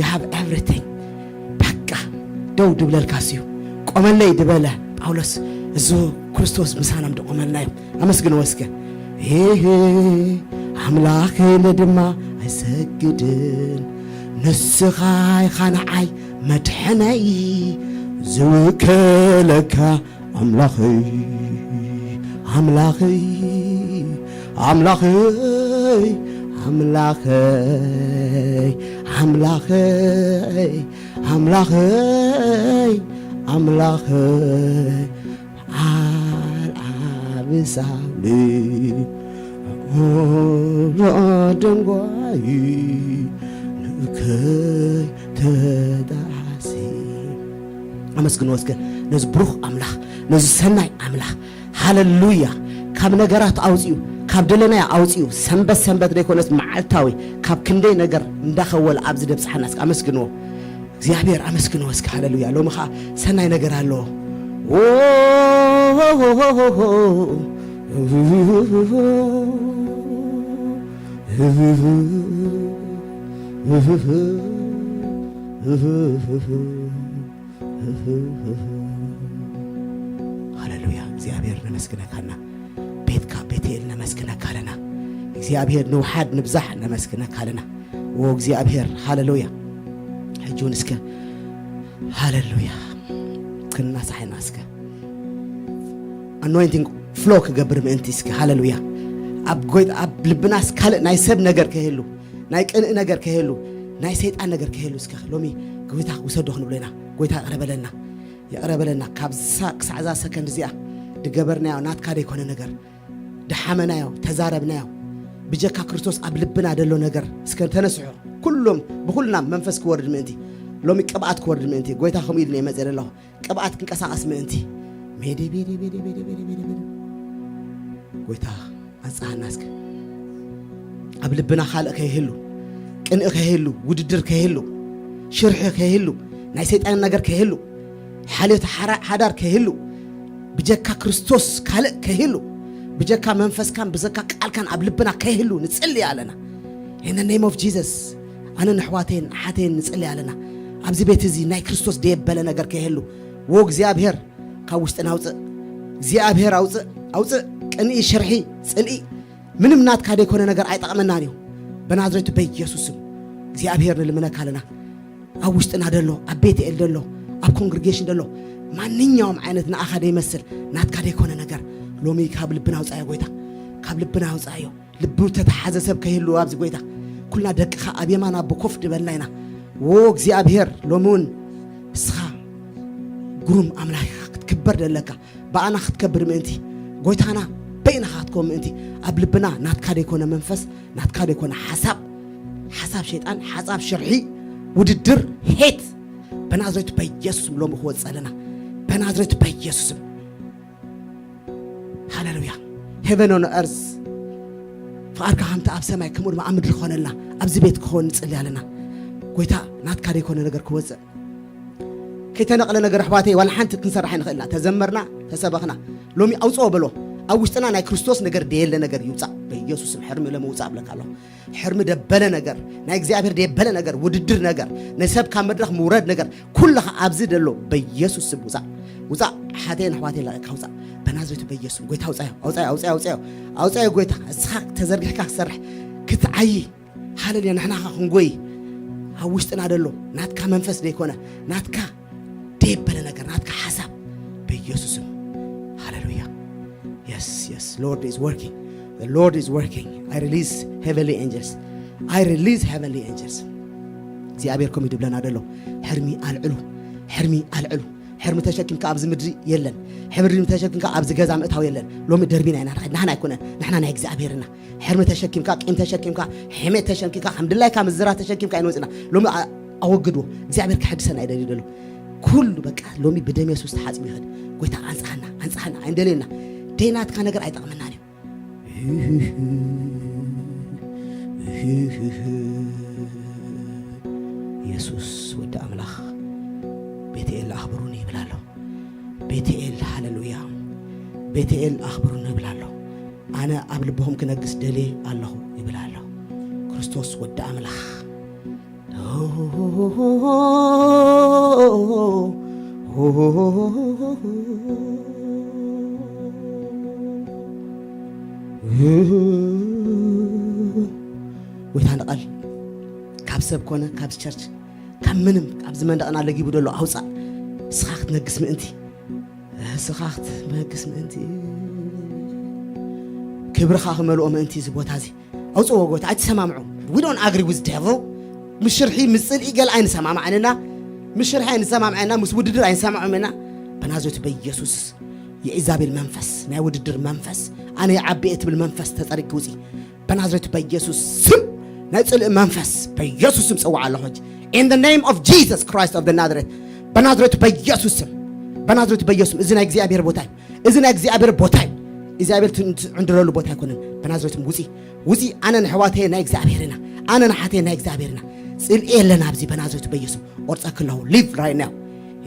have everything በቃ ደው ድብለልካስዩ ቆመለይ ድበለ ጳውሎስ እዙ ክርስቶስ ምሳናም ደቆመልናዩ አመስግን ወስከ ይሄ አምላክ ለድማ አይሰግድን ንስኻይ ኻንዓይ መድሕነይ ዝውከለካ አምላኸይ አምላኸይ አምላኸይ አምላኸይ አምላኸይ አምላኸይ አምላኸይ አልአብሳሊ ደንጓይ ንከይ ተዳሲ አመስግን ወስገ ነዝ ብሩኽ አምላኽ ነዝ ሰናይ አምላኽ ሃሌሉያ ካብ ነገራት አውጽዩ ካብ ደለናይ አውጽዩ ሰንበት ደይኮነስ መዓልታዊ ካብ ክንደይ ነገር እንዳኸወል ኣብዚ ደብጽሐናስ አመስግንዎ እግዚአብሔር አመስግንዎ እስከ ሃሌሉያ ሎምኻ ሰናይ ነገር አለ ሃሌሉያ እግዚአብሔር ነመስግነካና ቤትካ ቤቴል ነመስግነካለና እግዚአብሔር ንውሓድ ንብዛሕ ነመስግነካለና እግዚአብሔር ሃሌሉያ ሕጁን እስከ ሃሌሉያ ክና ሳይና እስከ anointing flow ከገብር ምእንቲ እስከ ሃሌሉያ ኣብ ጎይታ ኣብ ልብናስ ካልእ ናይ ሰብ ነገር ከሄሉ ናይ ቅንእ ነገር ከሄሉ ናይ ሰይጣን ነገር ከሄሉ እስከ ሎሚ ጎይታ ወሰዶ ክንብለና ጎይታ يقربلنا كابسا كسعزا سكند زيا دجبرنا ونات كاري كونه نجار دحمنا يو تزاربنا يو بجاك كريستوس قبلبنا دلو نجار سكن تنسعو كلهم بكلنا منفس كورد منتي لومي كبعات كورد منتي قويتا خميل نيمة زي الله كبعات كنكسا اسمنتي ميدي بيدي بيدي بيدي بيدي بيدي بيدي قويتا أنصح الناس قبلبنا خالق كيهلو كن كيهلو وددر كيهلو شرح كيهلو نايسيت أنا نجار كيهلو حاليت حدار كهلو بجاكا كريستوس خالق كهلو بجاكا منفس كان بزكا قال كان قبلبنا كهلو نصلي علينا in the name of Jesus انا نحواتين حاتين نصلي علينا ابزي بيت زي ناي كريستوس ديبل ነገር كهلو و እግዚአብሔር ካውስጥና አውጽ እግዚአብሔር አውጽ ቅኒ ሽርሒ ጽልኢ ምንም ናት ካደ ኮነ ነገር አይጣቀመና ነው በናዝሬቱ በኢየሱስ ስም እግዚአብሔር ልምነካለና አውስጥና ደሎ አቤት ኤልደሎ ኣብ ኮንግሪጌሽን ደሎ ማንኛውም አይነት ናአኻደ ይመስል ናት ካደ ኮነ ነገር ሎሚ ካብ ልብና አውጻያ ጎይታ ካብ ልብና አውጻዮ ልቡ ተተሐዘ ሰብ ከይሉ ኣብዚ ጎይታ ኩልና ደቅኻ አብየማና በኮፍ ድበላይና ወ እግዚአብሔር ሎሙን እስኻ ጉሩም አምላክ ክትከበር ደለካ ባአና ክትከበር ምእንቲ ጎይታና በይና ክትኮም ምእንቲ ኣብ ልብና ናት ካደ ኮነ መንፈስ ናት ካደ ኮነ ሐሳብ ሸይጣን ሐሳብ ሽርሒ ውድድር ሄት በናዝሬቱ በኢየሱስ ሎም ወጸለና በናዝሬቱ በኢየሱስ ሃሌሉያ heaven on earth فارك هم تاب سماي كمر ما امدر خونلنا ابز بيت كون صليالنا ጎይታ ናት ካደ ኮነ ነገር ክወጽ ከይተነቀለ ነገር አሕዋቴ ወላ ሓንቲ ክንሰርሕ ንኽእልና ተዘመርና ተሰበኽና ሎሚ አውጾ ብሎ ኣብ ውሽጥና ናይ ክርስቶስ ነገር ደየለ ነገር ይውጻ በኢየሱስ ስም ሕርሚ ለመውጻ ብለካለሁ ሕርሚ ደበለ ነገር ናይ እግዚአብሔር ደበለ ነገር ውድድር ነገር ነሰብ ካብ መድረኽ ምውረድ ነገር ኩልኻ ኣብዚ ደሎ በኢየሱስ ስም ውጻ ሓቴን አሕዋቴ ለካውጻ በናዝሬቱ በኢየሱስ ጎይታ አውጻዮ ጎይታ እስኻ ተዘርግሕካ ክሰርሕ ክትዓይ ሃሌሉያ ንሕና ክንጎይ ኣብ ውሽጥና ደሎ ናትካ መንፈስ ደይኮነ ናትካ ደበለ ነገር ናትካ ሐሳብ በኢየሱስ ስም ሃሌሉያ yes Lord is working the Lord is working I release heavenly angels እግዚአብሔር ኮም ይድብለና ደሎ ሕርሚ አልዕሉ ሕርሚ ተሸክምካ ኣብዚ ምድሪ የለን ሕርሚ ተሸክምካ ኣብዚ ገዛ ምእታው የለን ሎሚ ደርቢና ኢና ንሕና ኣይኮነን ንሕና ናይ እግዚአብሔርና ሕርሚ ተሸክምካ ቂም ተሸክምካ ሕሜት ተሸክምካ حمدላይ ካብ ዝራ ተሸክምካ ይንወጽና ሎሚ አወግድዎ እግዚአብሔር ከሕድሰና አይደል ደሎ ኩሉ በቃ ሎሚ በደም ኢየሱስ ተሓጽቢ ይኸድ ጎይታ አንጻህና እንደሌና ደናት ካ ነገር አይጣቀመና ነው ኢየሱስ ወደ አምላክ ቤቴል አኽብሩኒ ብላለሁ ቤቴል ሃሌሉያ ቤቴል አኽብሩኒ ብላለሁ አነ ኣብ ልብهم ክነግስ ደሌ አለሁ ይብላለሁ ክርስቶስ ወደ አምላክ ويتان قال كابسب كونه كابس تشرش كمنم كابز من دقنا لقي بدلو أوصى سخاخت نقص من أنتي سخاخت نقص من أنتي كبر خاخ ملؤ من أنتي زبوت هذه أوصى وقوت عاد سمع معه we don't agree with devil مش شرحي مثل إيجال عين سمع معنا مش شرحي عين سمع معنا مش وددر عين سمع معنا بنازوت بيسوس يا إيزابيل منفس ما وددر منفس أنا عبيت بالمنفس تطرق وزي بنازوت بيسوس سم نزل منفس بيسوس سم سوى على حج in the name of Jesus Christ of the Nazareth بنازوت بيسوس سم بنازوت بيسوس إذن إكزابير بوتاي إذن إكزابير بوتاي إكزابير عندنا له بوتاي كونن بنازوت وزي أنا نحواتي نا إكزابيرنا أنا نحاتي نا إكزابيرنا سيل إيه لنا بزي بنازوت بيسوس ورثك الله live right now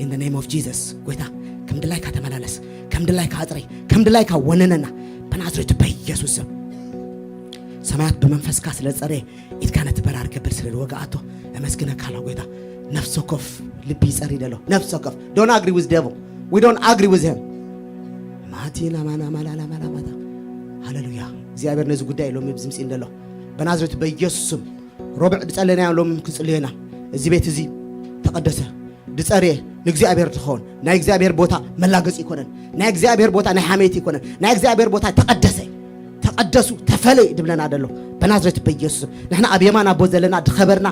in the name of Jesus قويتا كم دلاي كاتمالالس كم دلاي كاتري كم دلاي كونننا بنازوت بيسوس سمعت بمنفس كاس لصري إذ كانت برار كبر سر الوقعته أمسكنا كلا قويتا نفسه كف لبي صري دلو نفسه كف don't agree with devil we don't agree with him ماتينا مانا مالا ماتا هاللويا እግዚአብሔር ነዚ ጉዳይ ሎም ብዝምጽ እንደሎ በናዝሬት በኢየሱስ ስም ሮብዕ ድጸለና ሎም ክጽልየና እዚ ቤት እዚ ተቀደሰ ድጸሪየ ለእግዚአብሔር ትኾን ናይ እግዚአብሔር ቦታ መላገጽ ይኮነን ናይ እግዚአብሔር ቦታ ናይ ሐሜት ይኮነን ናይ እግዚአብሔር ቦታ ተቀደሰ ተቀደሱ ተፈለይ ድብለና ደሎ በናዝሬት በኢየሱስ ንሕና ኣብ የማና ቦ ዘለና ድኸበርና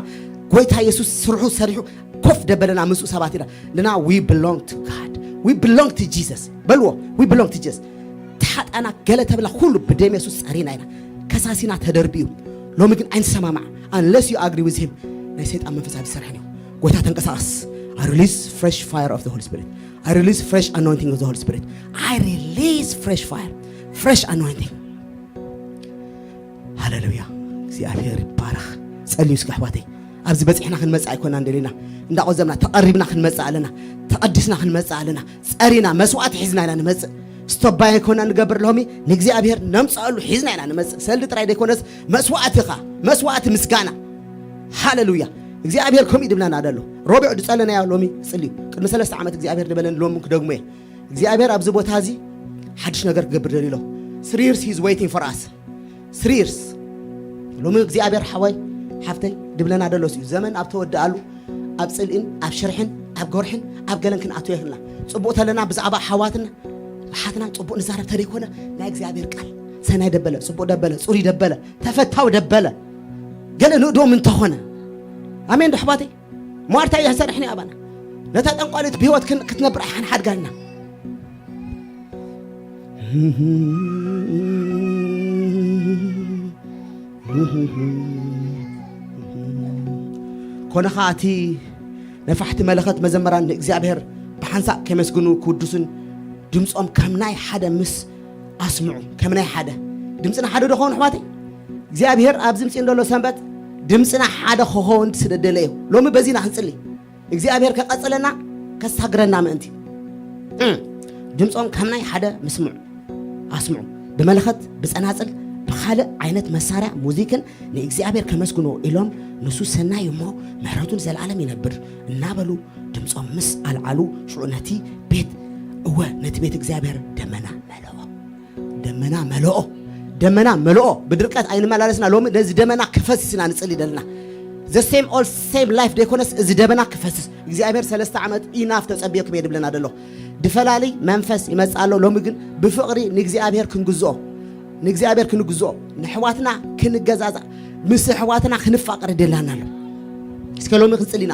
ጎይታ ኢየሱስ ስርሑ ሰሪሑ ኮፍ ደበለና ምስኡ ሰባት ኢላ ለና we belong to God we belong to Jesus በልዎ we belong to Jesus ታጣና ገለተ ብላ ሁሉ በደም ኢየሱስ ጸሪና አይና ከሳሲና ተደርቢዩ ሎሚ ግን አይን ሰማማ unless you agree with him ናይ ሰይጣን መንፈስ አብሰርሕ ነው ጎይታ ተንቀሳቀስ I release fresh fire of the Holy Spirit I release fresh anointing of the Holy Spirit I release fresh fire fresh anointing hallelujah እግዚአብሔር ይባረክ ጸልዩ እስኪ አሕዋተይ ኣብዚ በጽሕና ክንመጽእ ኣይኮና እንደሌና እንዳቆዘምና ተቀሪብና ክንመጽእ ኣለና ተቀዲስና ክንመጽእ ኣለና ጸሪና መስዋዕት ሒዝና ኢና ንመጽእ ስተባይ ኮና ንገብር ለሆሚ ንእግዚአብሔር ነምጻሉ ሒዝና ኢና ንመጽእ ሰልድ ጥራይ ደይኮነስ መስዋዕትኻ መስዋዕት ምስጋና ሃሌሉያ እግዚአብሔር ኮም ይድብለና አደሎ ሮብዕ ድጸለና ያ ሎሚ ጽልዩ ቅድሚ 3 ዓመት እግዚአብሔር ድበለን ሎሚ ክደግሞ እግዚአብሔር ኣብዚ ቦታ እዚ ሓድሽ ነገር ክገብር ደሊሎ 3 years he is waiting for us 3 years ሎሚ እግዚአብሔር ሓዋይ ሓፍተይ ድብለና አደሎ ሲዩ ዘመን ኣብ ተወዳአሉ ኣብ ጽልኢን ኣብ ሽርሕን ኣብ ጎርሕን ኣብ ገለንክን ኣቶ ይኽላ ጽቡቕ ተለና ብዛዕባ ሓዋትና حاتنا صبو نزارب تري كونه نا እግዚአብሔር ቃል ሰናይ ደበለ ጽቦ ደበለ ጹሪ ደበለ ተፈታው ደበለ ገለ ንዶ ምን ተሆነ አሜን ደህባቴ ሟርታ ያሰርሕኒ አባና ለተጠንቋሊት በህይወት ክትነብር አሐን ሓድጋልና ኮነኻቲ ነፋሕቲ መለኸት መዘመራን እግዚአብሔር በሐንሳ ከመስግኑ ቅዱስን ድምጾም ከምናይ ሓደ ምስ አስምዑ ከምናይ ሓደ ድምጽና ሓደ ደኾን አሕዋተይ እግዚአብሔር ኣብዚ ምጽ እንደሎ ሰንበት ድምጽና ሓደ ኾሆን ስለደለዩ ሎሚ በዚና ህንጽልይ እግዚአብሔር ከቀጽለና ከሳግረና ምእንቲ ድምጾም ከምናይ ሓደ ምስምዑ አስምዑ በመለኸት በጸናጽል በኻለ አይነት መሳሪያ ሙዚክን ለእግዚአብሔር ከመስግኑ ኢሎም ንሱ ሰናይ ሞ ምሕረቱን ዘላለም ይነብር እናበሉ ድምጾም ምስ አልዓሉ ሽዑነቲ ቤት እወ ነቲ ቤት እግዚአብሔር ደመና መልኦ ብድርቀት አይን ማላለስና ሎሚ ለዚ ደመና ክፈስስና ንጽል ይደልና the same all same life ደኮነስ እዚ ደመና ክፈስስ እግዚአብሔር 3 ዓመት ኢናፍ ተጸብየክ ቤድ ብለና ደሎ ድፈላሊ መንፈስ ይመጻሎ ሎሚ ግን ብፍቅሪ ንእግዚአብሔር ክንግዞ ንሕዋትና ክንገዛዛ ምስ ሕዋትና ክንፋቀር ደላናሎ እስከ ሎሚ ክንጽሊና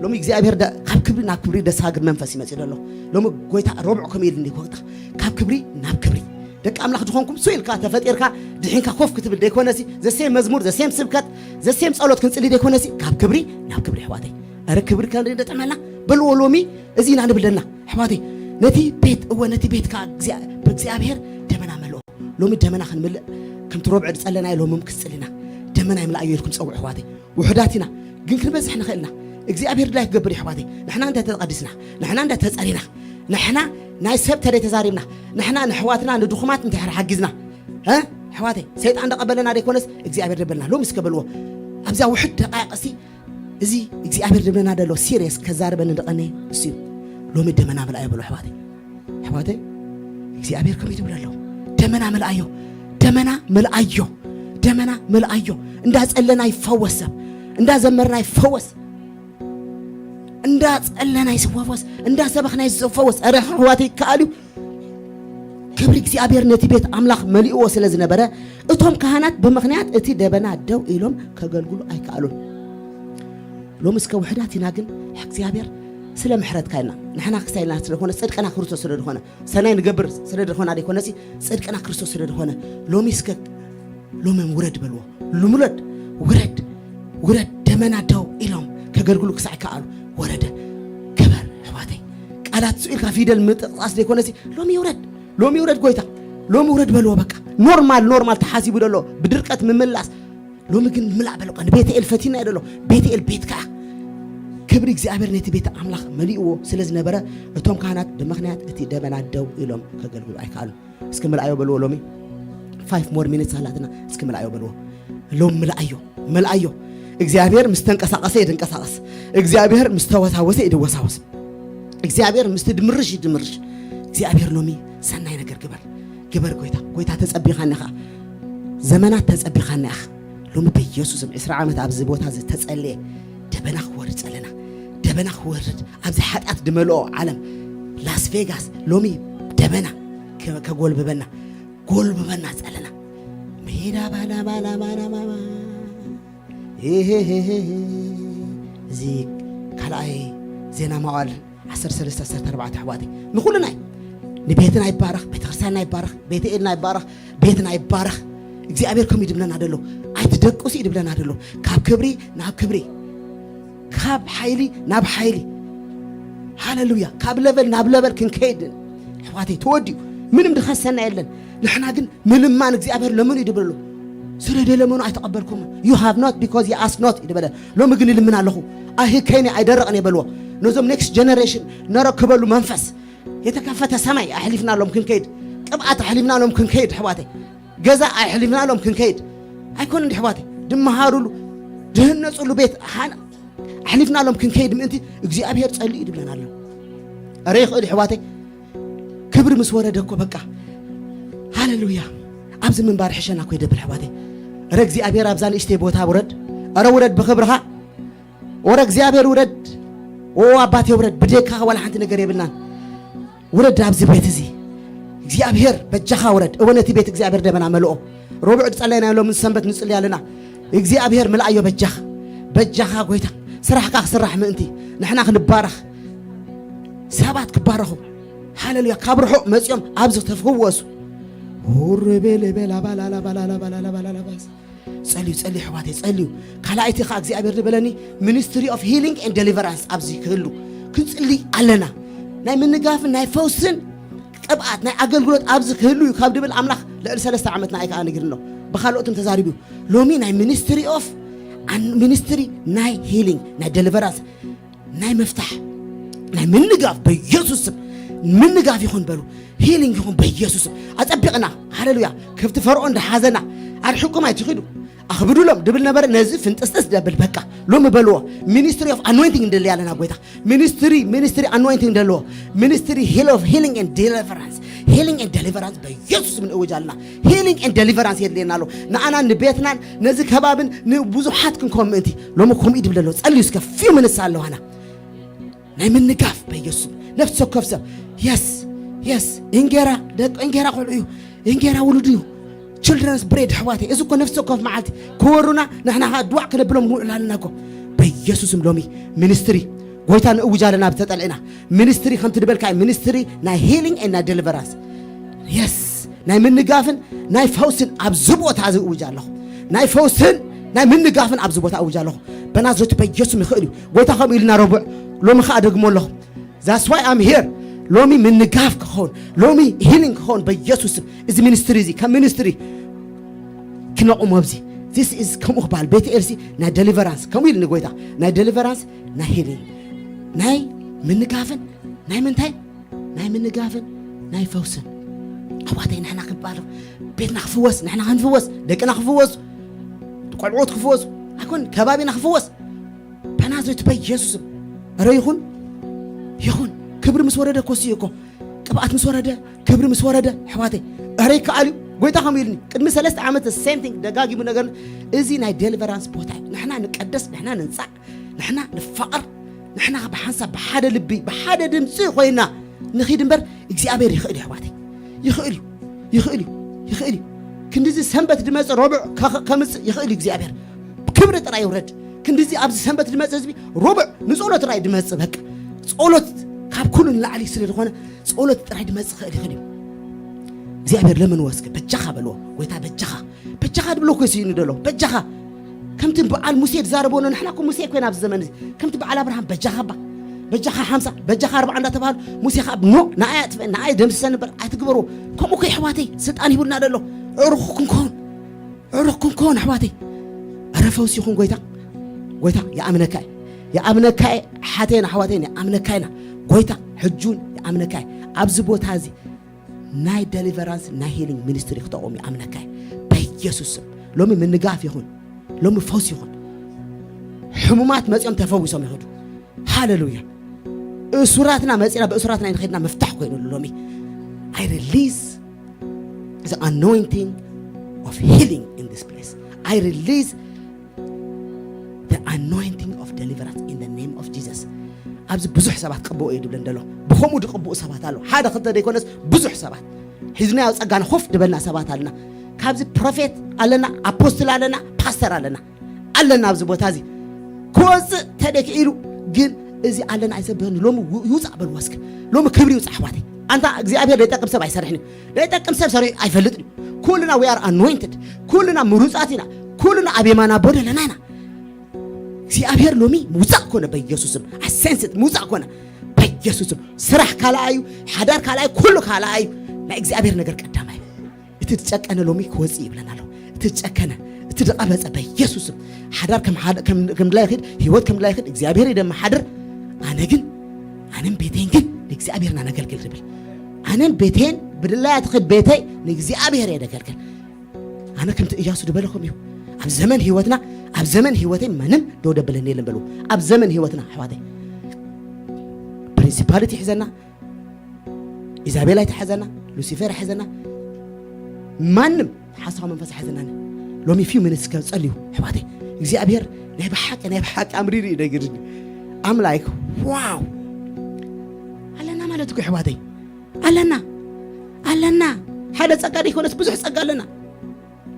ሎሚ እግዚአብሔር ካብ ክብሪ ናብ ክብሪ ደሳግር መንፈስ ይመጽ ደሎ ሎሚ ጎይታ ሮብዕ ከመይል እንዲ ወቅታ ካብ ክብሪ ናብ ክብሪ ደቂ አምላክ ድኾንኩም ሶይልካ ተፈጢርካ ድሕንካ ኮፍ ክትብል ደይኮነሲ ዘሴም መዝሙር ዘሴም ስብከት ዘሴም ጸሎት ክንጽሊ ደይኮነሲ ካብ ክብሪ ናብ ክብሪ ሕዋተይ አረ ክብሪ ከንደ ደጠመላ በልዎ ሎሚ እዚና ንብለና ሕዋተይ ነቲ ቤት እወ ነቲ ቤትካ በእግዚአብሔር ደመና መልኦ ሎሚ ደመና ክንምልእ ከምቲ ሮብዕ ድጸለና ሎሚ ክጽልና ደመና ይምላእ ይልኩም ጸውዕ ሕዋተይ ውሕዳትና ግን ክንበዝሕ ንኽእልና እግዚአብሔር ላይ ገበር ይحواتي نحنا انت تقدسنا نحنا انت تصرينا نحنا ناي سبت تري تزاريبنا نحنا نحواتنا ندخمات انت حجزنا ها حواتي سيد عند قبلنا ديكونس እግዚአብሔር ደበልና ሎም እስከበልዎ አብዛ ውሕድ ደቂቃ إزي እግዚአብሔር دبلنا دلو سيريس كزاربن دقني اسيو لومي دمنا ملأيو بلو حواتي እግዚአብሔር كم يدبلالو دمنا ملأيو እንዳ ጸለና ይፈወስ እንዳ ዘመርና ይፈወስ እንዳ ጸለና ይፈወስ እንዳ ሰበኽና ይፈወስ አረ حواتي ካሉ ክብር እግዚአብሔር ነቲ ቤት አምላኽ መልእዎ ስለዝነበረ እቶም ካህናት በመኽንያት እቲ ደበና ደው ኢሎም ከገልግሉ አይካሉን ሎም እስከ ውሕዳት ይናግን እግዚአብሔር ስለ ምሕረት ካይና ንሕና ክሳይና ስለሆነ ጽድቅና ክርስቶስ ስለሆነ ሰናይ ንገብር ስለሆነ አይኮነሲ ጽድቅና ክርስቶስ ስለሆነ ሎም እስከ ሎምን ውረድ በልዎ ሉምለድ ውረድ ደመና ደው ኢሎም ከገልግሉ ክሳይ ካሉ ወረደ ክብር حواتي ቃላት ጽኢልካ ፊደል ምጥቃስ ለኮነሲ ሎሚ ውረድ ጎይታ ሎሚ ውረድ በልዎ በቃ ኖርማል ተሐሲቡ ደሎ ብድርቀት ምምላስ ሎሚ ግን ምልዕ በልዎ ቤተ ኤልፈቲና ይደሎ ቤተ ኤል ቤትካ ክብር እግዚአብሔር ነቲ ቤተ አምላኽ መልእዎ ስለዝነበረ እቶም ካህናት በመኽንያት እቲ ደበና ደው ኢሎም ከገልግሉ አይካሉ እስከ ምልአዮ በልዎ ሎሚ 5 more minutes አላትና እስከ ምልአዮ በልዎ ሎም ምልአዮ እግዚአብሔር ምስተንቀሳቀሰ ይድንቀሳቀስ እግዚአብሔር ምስተወሳወሰ ይድወሳወስ እግዚአብሔር ምስተድምርሽ ይድምርሽ እግዚአብሔር ሎሚ ሰናይ ነገር ግበር ጎይታ ተጸቢኻና ዘመናት ተጸቢኻና ሎሚ በኢየሱስም 20 ዓመት ኣብዚ ቦታ ተጸልየ ደበናኽ ወርድ ኣብዚ ሓጣት ድመልኦ ዓለም ላስ ቬጋስ ሎሚ ደበና ከጎልበበና ጸለና ሜዳ ባላ እዚ ካልኣይ ዜና መዋዕል 13:14 حواتي ንኹልና ንቤትና ይባረኽ ቤተክርስቲያንና ይባረኽ ቤተ ኤልና ይባረኽ ቤትና ይባረኽ እግዚአብሔር ከም ይድብለና ደሎ አይትደቁሲ ይድብለና ደሎ ካብ ክብሪ ናብ ክብሪ ካብ ሓይሊ ናብ ሓይሊ ሃሌሉያ ካብ ለበል ናብ ለበል ክንከይድ حواتي ተወዲዩ ምንም ድኸሰና የለን ንሕና ግን ምልማን እግዚአብሔር ለምን ይድብለሉ ስለደለመኑ አይተቀበልኩም you have not because you ask not ይድበለ ሎሚ ግን ልምን ኣለኹ አይ ከይኒ አይደረቅን ይበልዎ ነዞም ኔክስት ጀነሬሽን ነረክበሉ መንፈስ የተከፈተ ሰማይ አሕሊፍና ሎም ክንከይድ ቅብአት አሕሊፍና ሎም ክንከይድ حواتي ገዛ አሕሊፍና ሎም ክንከይድ አይኮን እንዲ حواتي ድመሃሩሉ ድህነጹሉ ቤት አሕሊፍና ሎም ክንከይድ ምእንቲ እግዚአብሔር ጸልይ ይድብለና ኣሎ አረ ይኽእል حواتي ክብር ምስ ወረደኮ በቃ ሃሌሉያ ኣብዚ ምንባር ሕሸና ኮ ይደብል حواتي አረ እግዚአብሔር አብዛን እሽቴ ቦታ ውረድ በክብርኻ ወረ እግዚአብሔር ውረድ አባቴ ውረድ በደካ ወላ ሓንቲ ነገር ይብልናን ውረድ ኣብዚ ቤት እዚ እግዚአብሔር በጃኻ ውረድ እወነቲ ቤት እግዚአብሔር ደበና መልኦ ሮብዕ ጸለይና ሎም ሰንበት ንጽልይ ያለና እግዚአብሔር መልአዮ በጃኻ ጎይታ ስራሕካ ክስራሕ ምእንቲ ንሕና ክንባረኽ ሰባት ክባረኹ ሃሌሉያ ካብ ርሑቕ መጽዮም ኣብዚ ተፍወሱ ወርቤላ ባላ ጸልዩ حواتي ጸልዩ ካላይቲ ኻ እግዚአብሔር ድበለኒ ሚኒስትሪ ኦፍ ሂሊንግ ኤንድ ዴሊቨራንስ ኣብዚ ክህሉ ክንጽልይ ኣለና ናይ ምንጋፍን ናይ ፈውስን ቅብአት ናይ አገልግሎት ኣብዚ ክህሉ ካብ ድብል አምላኽ ለእል 3 ዓመት ናይ ካኣ ንግርሎ በኻልኦትን ተዛሪቡ ሎሚ ናይ ሚኒስትሪ ናይ ሂሊንግ ናይ ዴሊቨራንስ ናይ መፍታሕ ናይ ምንጋፍ በኢየሱስ ምንጋፍ ይኹን በሉ ሂሊንግ ይኹን በኢየሱስ አጸቢቕና ሃሌሉያ ከፍቲ ፈርዖን ደሓዘና አርሕኩም አይትኺዱ አኽብዱሎም ድብል ነበር ነዚ ፍንጥስጥስ ደብል በቃ ሎም በልዎ ሚኒስትሪ ኦፍ አኖይንቲንግ እንደል ያለና ጎይታ ሚኒስትሪ አኖይንቲንግ እንደልዎ ሚኒስትሪ ሂሊንግ ኤንድ ዴሊቨራንስ በኢየሱስ ምን እወጃልና ሂሊንግ ኤንድ ዴሊቨራንስ የለናሎ ንአና ንቤትናን ነዚ ከባብን ንብዙሓት ክንኮም እንቲ ሎም ኮም ይድብለሎ ጸልዩ እስከ ፊው ምንስ ኣለዋና ናይ ምንጋፍ በኢየሱስ ነፍስ ሰከፍሰብ yes እንጌራ ቆልዑ እንጌራ ውሉድ እዩ children's bread حواتي إذا كنا نفسه كف معلتي كورونا نحن هادواء كنا بلوم لالناكم بيسوس ملومي ministry قويتان وجالنا بتطلعنا ministry خمت دبلكاي ministry نا healing and نا deliverance yes نا من نقافن نا فوسن أبزبوت هذا وجاله نا فوسن نا من نقافن أبزبوت وجاله بنازوت بيسوس مخيلو قويتا خم إلنا ربع لو مخادق مولهم that's why I'm here لومي من نقاف كهون لومي healing كهون بيسوس is ministry زي كم ministry كنا أمبزي this is كم أخبار بيت إرسي نا deliverance كم يل نقويتا نا deliverance نا healing ناي من نقافن ناي من تاي ناي من نقافن ناي فوسن أواتين نحنا كبارو بيتنا خفوس نحنا خنفوس دكنا خفوس قلعوت خفوس أكون كبابي نخفوس بنا ናዝሬት በኢየሱስ ኧረ ይኹን ክብር ምስ ወረደ ኮስይኮ ቅብአት ምስ ወረደ ክብር ምስ ወረደ ሕዋተይ ኧረ ይከኣልዩ ጎይታ ከም ኢልኒ ቅድሚ 3 ዓመት ሴም ቲንግ ደጋጊሙ ነገር እዚ ናይ ዴሊቨራንስ ቦታ ንሕና ንቀደስ ንሕና ንንጻእ ንሕና ንፋቐር ንሕና ብሓንሳብ ብሓደ ልቢ ብሓደ ድምፂ ኮይና ንኺድ እምበር እግዚአብሔር ይኽእል እዩ ሕዋተይ ይኽእል እዩ ክንዲዚ ሰንበት ድመጽእ ሮብዕ ከምጽእ ይኽእል እግዚአብሔር ክብሪ ጥራይ ይውረድ ክንዲዚ ኣብዚ ሰንበት ድመጽእ ህዝቢ ሮብዕ ንጸሎት ጥራይ ድመጽእ በቃ ጸሎት ካብ ኩሉ ንላዕሊ ስለ ዝኾነ ጸሎት ጥራይ ድመጽእ ይኽእል እዩ እግዚአብሔር ለምን ወስከ በጃኻ በልዎ ጎይታ በጃኻ ድብሎ ኮይስይኒ ደሎ በጃኻ ከምቲ በዓል ሙሴ ተዛረበነ ንሕና ኮ ሙሴ ኮይና ኣብዚ ዘመን እዚ ከምቲ በዓል አብርሃም በጃኻ 50 በጃኻ 40 እንዳተባሃሉ ሙሴ ካብ ንኣይ ደምስሰ ነበር ኣይትግበሩ ከምኡ ኮይ ሕዋተይ ስልጣን ይብልና ደሎ ዕሩኽኩም ኮን ሕዋተይ አረፈውስ ይኹን ጎይታ የኣምነካ ሓተና ሕዋተይና የኣምነካይና ጎይታ ሕጁን የኣምነካ ኣብዚ ቦታ እዚ ናይ ዴሊቨራንስ ናይ ሂሊንግ ሚኒስትሪ ክተቆም የኣምነካ በኢየሱስ ሎሚ ምንጋፍ ይኹን ሎሚ ፈውስ ይኹን ሕሙማት መጽኦም ተፈዊሶም ይኸዱ ሃሌሉያ እሱራትና መጽና በእሱራትና ንኸድና መፍታሕ ኮይኑ ሎሚ I release the anointing of healing in this place. I release the anointing of deliverance in the name of Jesus. ኣብዚ ብዙሕ ሰባት ቅብኡ እዩ ድብለን ደሎ ብኸምኡ ድቅብኡ ሰባት ኣሎ ሓደ ክልተ ደይኮነስ ብዙሕ ሰባት ሒዝና ያው ጸጋና ኾፍ ድበልና ሰባት ኣለና ካብዚ ፕሮፌት ኣለና አፖስትል ኣለና ፓስተር ኣለና ኣብዚ ቦታ እዚ ክወፅእ ተደኪኢሉ ግን እዚ ኣለና ኣይሰብህን ሎሚ ይውፃእ በልወስክ ሎሚ ክብሪ ይውፃእ ሕዋተይ አንተ እግዚአብሔር ለይጠቅም ሰብ አይሰርሕኒ ለይጠቅም ሰብ ሰሪ አይፈልጥኒ ኩልና we are anointed ኩልና ምሩጻቲና ኩልና አቤማና ቦደለናና እግዚአብሔር ሎሚ ሙዛቅ ኮነ በኢየሱስም አሰንስት ሙዛቅ ኮነ በኢየሱስም ስራሕ ካላዩ ሓዳር ካላዩ ኩሉ ካላዩ ለእግዚአብሔር ነገር ቀዳማይ እትጨቀነ ሎሚ ክወጽ ይብለናል እትጨከነ እትደቀበጸ በኢየሱስም ሓዳር ከም ላይ ኺድ ህይወት ከም ላይ ኺድ እግዚአብሔር ይደም ሓድር አነም ቤቴን ግን ለእግዚአብሔርና ነገልግል ድብል አነም ቤቴን ብድላያት ኺድ ቤተይ ለእግዚአብሔር ያደገልግል አነ ከምት ኢያሱ ድበለኩም ይሁ ኣብ ዘመን ህይወቴ ምንም ደውደብልኝ የለም በሉ ኣብ ዘመን ህይወትና ሕዋተይ ፕሪንሲፓሊቲ ሒዘና ኢዛቤል ተሐዘና ሉሲፈር ሐዘና ማንም ሓሳብ መንፈስ ሐዘና ሎሚ ፊው ሚኒትስ ከጸልዩ ሕዋተይ እግዚአብሔር ናይ በሐቅ አምሪሪ ይደግድኒ I'm like wow ኣለና ማለት እኮ ሕዋተይ ኣለና ሓደ ጸጋ ይኮነስ ብዙሕ ጸጋ ኣለና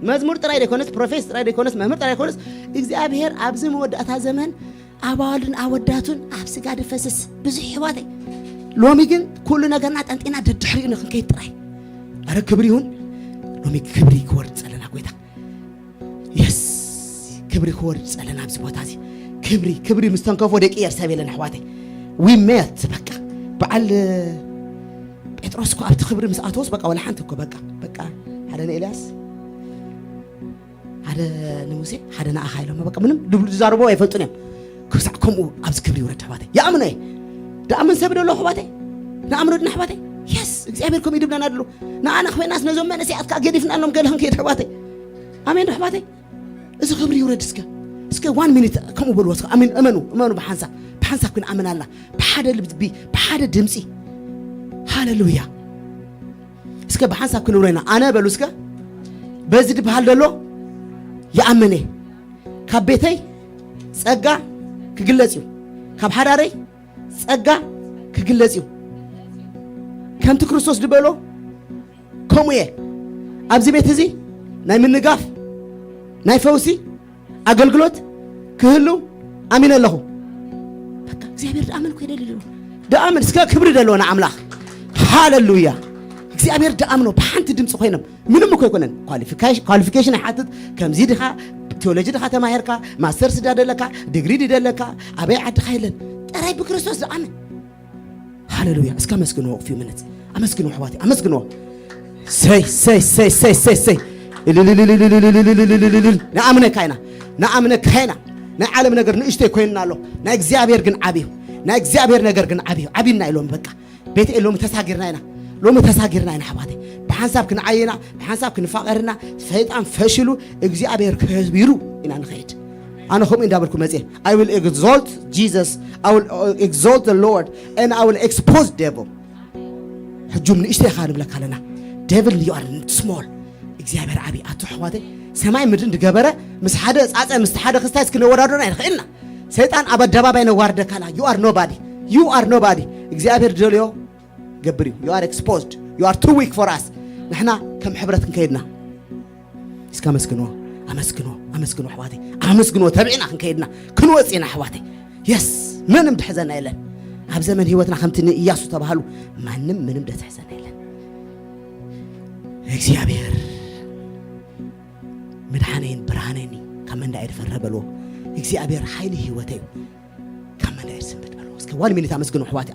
መዝሙር ጥራይ ይኮነስ ፕሮፌስ ጥራይ ይኮነስ መምህር ጥራይ ይኮነስ እግዚአብሔር ኣብዚ መወዳእታ ዘመን አባልን አወዳቱን ኣብ ስጋ ድፈስስ ብዙሕ ሕዋተይ ሎሚ ግን ኩሉ ነገርና ጠንጤና ድድሕሪኡ ንክንከይድ ጥራይ አረ ክብሪ ይሁን ሎሚ ክብሪ ክወርድ ጸለና ጎይታ yes ክብሪ ክወርድ ጸለና ኣብዚ ቦታ እዚ ክብሪ ምስተንከፎ ደቂየር ሰበለን ሕዋተይ we met በቃ በዓል ጴጥሮስ እኮ ኣብቲ ክብሪ ምስኣቶስ በቃ ወላ ሓንቲ እኮ በቃ ሓደ ንኤልያስ ሓደ ንሙሴ ሓደ ንኣኻ ኢሎም በቃ ምንም ድብሉ ዝዛረቦ ኣይፈልጡን እዮም ክሳዕ ከምኡ ኣብዚ ክብሪ ይውረድ ሕዋተይ ይኣምነ ደኣምን ሰብ ደሎ ሕዋተይ ንኣምኖ ድና ሕዋተይ የስ እግዚአብሔር ከም ይድብለና ደሎ ንኣና ኽበናስ ነዞም መንእሰያት ገዲፍና ኣሎም ገለ ክንከይድ ሕዋተይ ኣሜን ዶ ሕዋተይ እዚ ክብሪ ይውረድ እስከ 1 ሚኒት ከምኡ በልዎ እስከ ኣሜን እመኑ ብሓንሳብ ኩን ኣመናላ ብሓደ ልቢ ብሓደ ድምፂ ሃሌሉያ እስከ ብሓንሳብ ኩን ውረይና ኣነ በሉ እስከ በዚ ድበሃል ደሎ ይኣመነ ካብ ቤተይ ጸጋ ክግለጽ እዩ ካብ ሓዳረይ ጸጋ ክግለጽ እዩ ከምቲ ክርስቶስ ድበሎ ከምኡ እየ ኣብዚ ቤት እዚ ናይ ምንጋፍ ናይ ፈውሲ አገልግሎት ክህሉ አሚን አለሁ በቃ እግዚአብሔር ደአመን ኮ ይደልሉ ደአመን እስከ ክብር ደለውና አምላክ ሃሌሉያ እግዚአብሔር ደአምኖ በሓንቲ ድምጽ ኮይነም ምንም እኮ ይኮነን ኳሊፊኬሽን ሓትት ከምዚ ድኻ ቴዎሎጂ ድኻ ተማሂርካ ማስተርስ ዳደለካ ዲግሪ ዲደለካ አበይ ዓዲ ኻይለን ጠራይ በክርስቶስ ደአመን ሃሌሉያ እስከ መስግኖ ፊው ሚኒት አመስግኖ ሕዋቴ አመስግኖ ሰይ نأمن كاينا نعلم نجر نشتي كويننا له نأجزابير جن عبيه نأجزابير نجر جن عبينا إلهم بكا بيت إلهم تساجرنا حبادي بحساب كن عينا بحساب كن فقرنا فهيت عن فشلوا أجزابير كبيرو إن عن خير أنا خم إن دابلكم مزيه. I will exalt Jesus. I will exalt the Lord and I will expose devil. حجوم نيشتي خارب لك علينا. Devil you are small. እግዚአብሔር አቢ አትحዋቴ ሰማይ ምድር እንደገበረ መስሐደ ጻጻ መስሐደ ክርስታስ ከነወራዶና ይኸና ሰይጣን አበደባባይ ነው ዋርደ ካላ you are nobody እግዚአብሔር ደልዮ ገብሪው you are exposed you are too weak for us نحنا كم حبرت كيدنا እስከ አመስግኖ حواتي አመስግኖ ተብዒና ክንከይድና ክንወጽና حواتي yes ምንም ተሕዘና የለን ኣብ ዘመን ህይወትና ከምትኒ ኢያሱ ተባሃሉ ማንም ምንም ተሕዘና የለን እግዚአብሔር مدحانين برهانيني كمان داير فربلو እግዚአብሔር ኃይል ህይወቴ كمان داير سنبت بلو እስከ ዋን ሚኒት አመስግኑ حواتي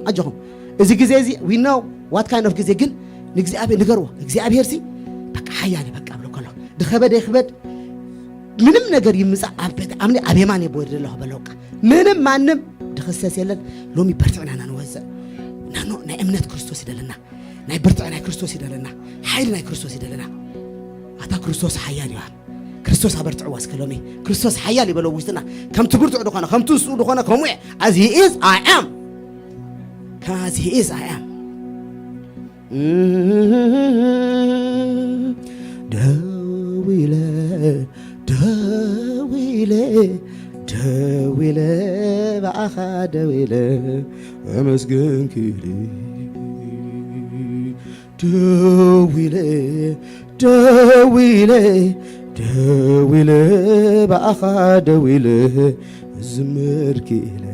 አጆም እዚ ጊዜ እዚ we know what kind of ጊዜ ግን እግዚአብሔር ንገርዎ እግዚአብሔር ሲ በቃ ሐያኔ በቃ ብሎ ከሎ ድኸበደ ይኽበድ ምንም ነገር ይምጻ አበደ አምኔ አቤማኔ ቦደለው በለውቃ ምንም ማንም ድኸሰስ የለን ሎሚ በርትዕና ናንወዘ ናኖ ናይ እምነት ክርስቶስ ይደለና ናይ በርትዕና ክርስቶስ ይደለና ኃይል ናይ ክርስቶስ ይደለና አታ ክርስቶስ ሐያል ይዋል ክርስቶስ አበርትዑ ወስከሎሚ ክርስቶስ ሐያል ይበለው ውስጥና ከም ትብርትዑ ደኾነ ከም ትሱ ደኾነ ከም ወይ as he is I am as he is I am ደዊለ ባኻ ደዊለ አመስግን ኪሊ ደዊለ ባኻ ደዊለ ዝምር ኪለ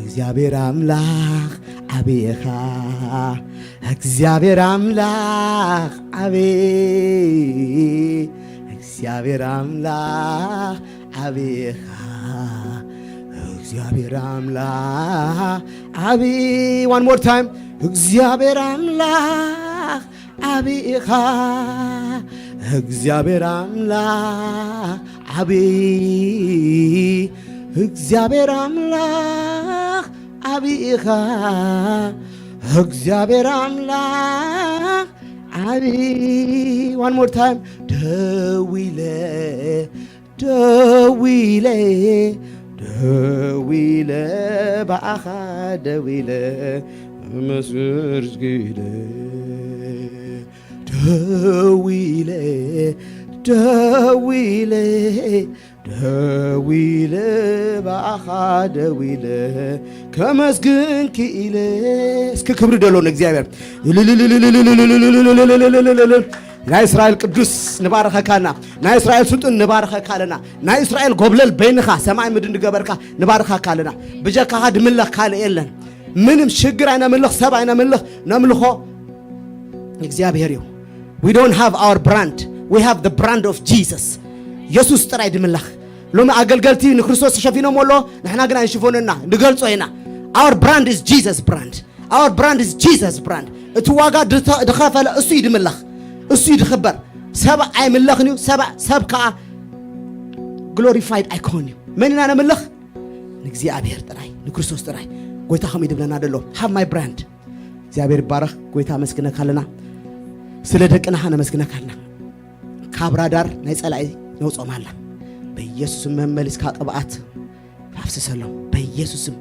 እግዚአብሔር አምላክ አቤኻ እግዚአብሔር አምላክ እግዚአብሔር አምላክ አቤኻ እግዚአብሔር አምላክ one more time እግዚአብሔር አምላክ አቤኻ እግዚአብሔር አምላክ እግዚአብሔር አምላክ አቤኻ እግዚአብሔር አምላክ one more time ደዊለ ባኻ ደዊለ መስርግደ ደዊለ ባኻ ደዊለ ከመስግን ክኢለ እስከ ክብር ደሎን እግዚአብሔር ናይ እስራኤል ቅዱስ ንባረኸካና ናይ እስራኤል ስልጡን ንባረኸካለና ናይ እስራኤል ጎብለል በይንኻ ሰማይ ምድር ንገበርካ ንባረኸካለና ብጀካኻ ድምለኽ ካለ የለን ምንም ሽግር አይና ምልኽ ሰብ አይና ምልኽ ነምልኾ እግዚአብሔር እዩ we don't have our brand we have the brand of Jesus ኢየሱስ ጥራይ ድምለኽ ሎሚ አገልገልቲ ንክርስቶስ ተሸፊኖም ወሎ ንሕና ግን አንሽፎንና ንገልጾ ኢና our brand is Jesus brand እቲ ዋጋ ድኸፈለ እሱ ይድምለኽ እሱ ይድኽበር ሰብ ኣይምለኽን እዩ ሰብ ከዓ ግሎሪፋይድ ኣይኮን እዩ መንና ነምልኽ ንእግዚአብሔር ጥራይ ንክርስቶስ ጥራይ ጎይታ ከም ይድብለና ደሎ have my brand እግዚአብሔር ይባረኽ ጎይታ መስግነካለና ስለ ደቅናህ ነመስግነካለና ካብራዳር ናይ ጸላይ ነውጾማላ በኢየሱስም መመልስካ ቅብአት አፍስሰሎም በኢየሱስም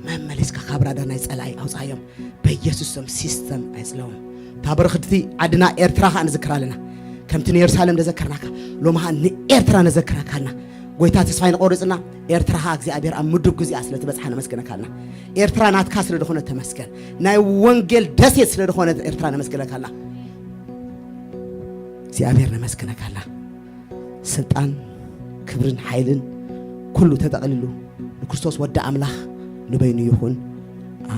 መመልስካ ካብራዳር ናይ ጸላይ አውጻዮም በኢየሱስም ሲስተም አይጽለውም ታበረኽቲ አድና ኤርትራኻ እንዝክራለና ከምቲ ኢየሩሳሌም ተዘከርናካ ሎማሃ ንኤርትራ ነዘክራካልና ጎይታ ተስፋይ ነቆርጽና ኤርትራኻ እግዚአብሔር ኣብ ምድብ ግዚኣ ስለ ተበጽሐ ነመስግነካልና ኤርትራ ናትካ ስለ ደኾነ ተመስገን ናይ ወንጌል ደሴት ስለ ደኾነ ኤርትራ ነመስግነካልና እግዚአብሔር ነመስግነካልና ስልጣን ክብርን ኃይልን ኩሉ ተጠቅልሉ ንክርስቶስ ወደ አምላኽ ንበይኑ ይኹን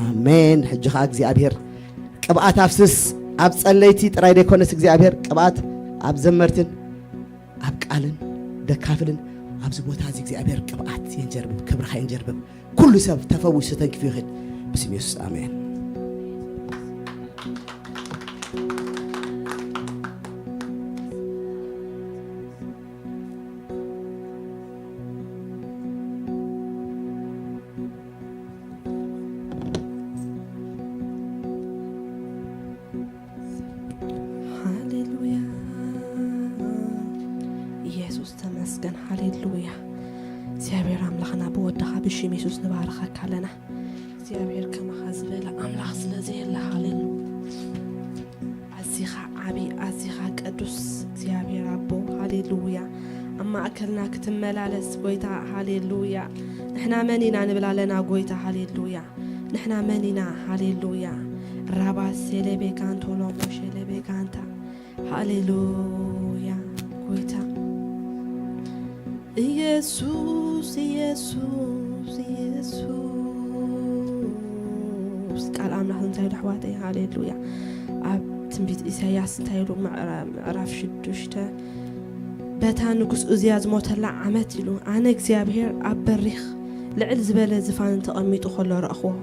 አሜን ሕጅኻ እግዚአብሔር ቅብአት አፍስስ ኣብ ጸለይቲ ጥራይ ደኮነስ እግዚአብሔር ቅብአት ኣብ ዘመርትን ኣብ ቃልን ደካፍልን ኣብዚ ቦታ እዚ እግዚአብሔር ቅብአት የንጀርብብ ክብርኻ የንጀርብብ ኩሉ ሰብ ተፈዊሱ ተንክፍ ይኽድ ብስም ኢየሱስ አሜን ኢየሱስ بشم يسوس نبارخك علينا እግዚአብሔር ከመሐዝበለ አምላክ ስለዚህ الله ሃሌሉያ አዚኻ ዓቢ አዚኻ ቅዱስ እግዚአብሔር አቦ ሃሌሉያ أما أكلنا كتملالس قويتا هاليلويا نحنا منينا نبلالنا قويتا هاليلويا نحنا منينا هاليلويا رابا سيلبي كانتو لومو شيلبي كانتا هاليلويا قويتا يسوس يسوس يسوس قال أمنا هنتايلو حواتي هاليلويا أب تنبيت إساياس نتايلو معرف شدوشتا بتا نقص أزياز موتلا عمت له أنا እግዚአብሔር أبريخ لعل زبالة زفان تقميتو خلو رأخوه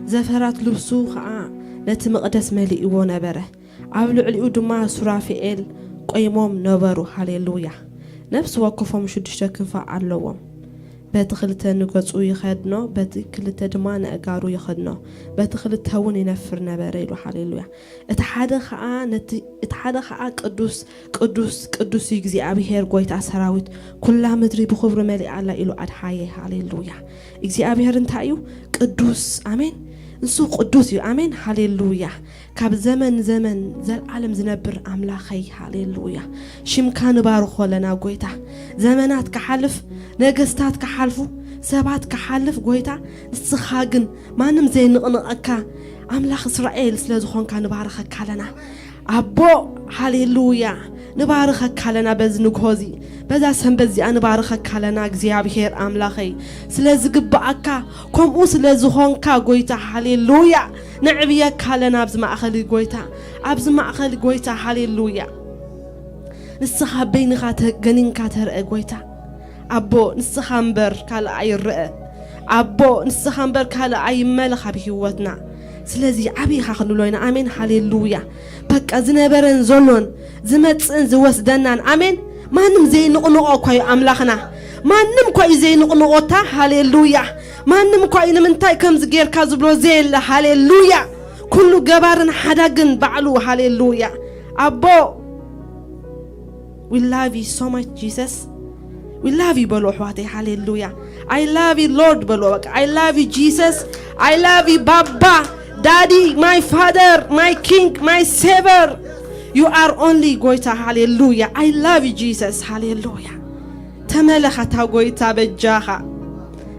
زفرات لبسو خاء نتمقدس ملئ ونبره عبلو عليو دما سرافئيل قيموم نبرو هاليلويا نفس وقفهم شدشتا كنفع اللوم بتخلت نقصو يخدنا بتخلت دمان أقارو يخدنا بتخلت هون ينفر نبريلو هاليلويا اتحاد خاء قدوس قدوس قدوس يجزي أبيهر قويت أسراويت كلها مدري بخبر ملي على إلو أدحايه هاليلويا يجزي أبيهر انتايو قدوس آمين نسوق قدوس آمين هاليلويا كاب زمن زل عالم زنبر أملاخي هاليلويا شم كان بارخو لنا قويتا زمنات كحلف نجستات كحلفو سبات كحلف قويتا نسخاقن ما نمزين نقنقكا أملاخ إسرائيل سلازخون كان بارخك لنا أبو هاليلويا نبارخك لنا بزنك هوزي بذا سنبزي أنا بارخك لنا እግዚአብሔር أملاخي سلاز قبعكا كم أو سلازخون كا قويتا هاليلويا نعبيك لنا أبز ما أخلي قويتا أبز ما أخلي قويتا هاليلويا نسخا بينغا تغنين كاتر قويتا أبو نسخا مبر كالا أي رأى أبو نسخا مبر كالا أي ملخ بهوتنا سلازي عبي خلولوينا آمين هاليلويا بك أزنبرن زلون زمتسن زوسدنان آمين ما نم زي نقنقو كوي أملاخنا ما نم كوي زي نقنقو تا هاليلويا ما نم كوي نمنتاي كمز غير كازبلو زيل هاليلويا كله جبارن حداقن بعلو هاليلويا أبو we love you so much Jesus we love you بلو حواتي هاليلويا I love you Lord بلو I love you Jesus I love you Baba Daddy my Father my King my Savior you are only goita hallelujah I love you Jesus hallelujah تملختا goita بجاها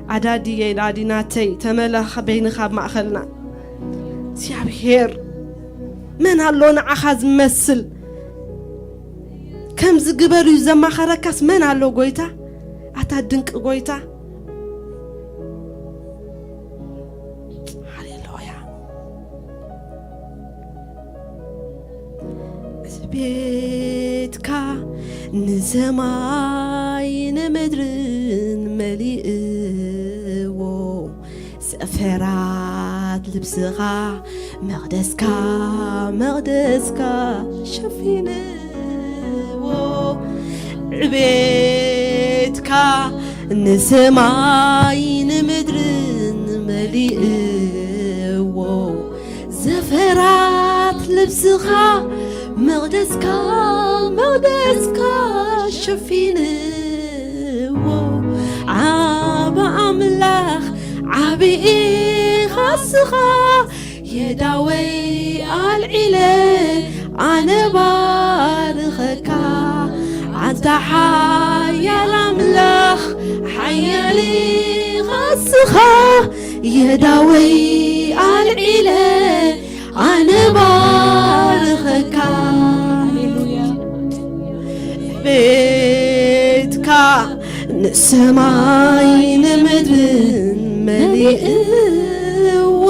أدادي يداديناتي تملخ بينخا بمأخلنا እግዚአብሔር من هاللون أخذ مسل كم زقبرو زما خركاس من هاللو goita أتا دنك goita بيتكا نزماين مدرن مليئو سفرات لبسغا مقدسكا شفينو بيتكا نزماين مدرن مليئو زفرات لبسغا مقدسكا شفينو عاب أملاخ عبي خاصخا يداوي العلي أنا بارخكا أنت حيا الأملاخ حيا لي خاصخا يداوي العلي أنا بارخكا بيتكا نسماين مدرن مليئو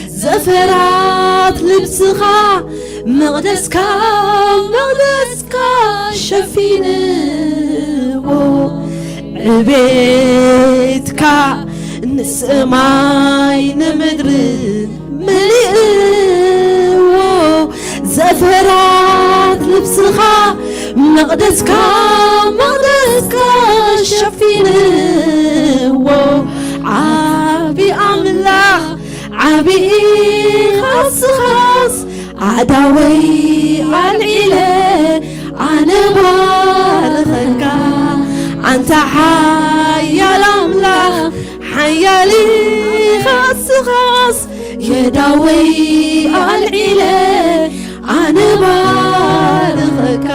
زفرات لبسخا مقدسكا شفينو بيتكا نسماين مدرن مليئو زفرات لبسخا مقدسكا شفينو عابي أملاخ عابي خاص عداوي العلي أنا بارخكا أنت حيا الأملاخ حيالي خاص خاص يداوي العلا أنا بارخك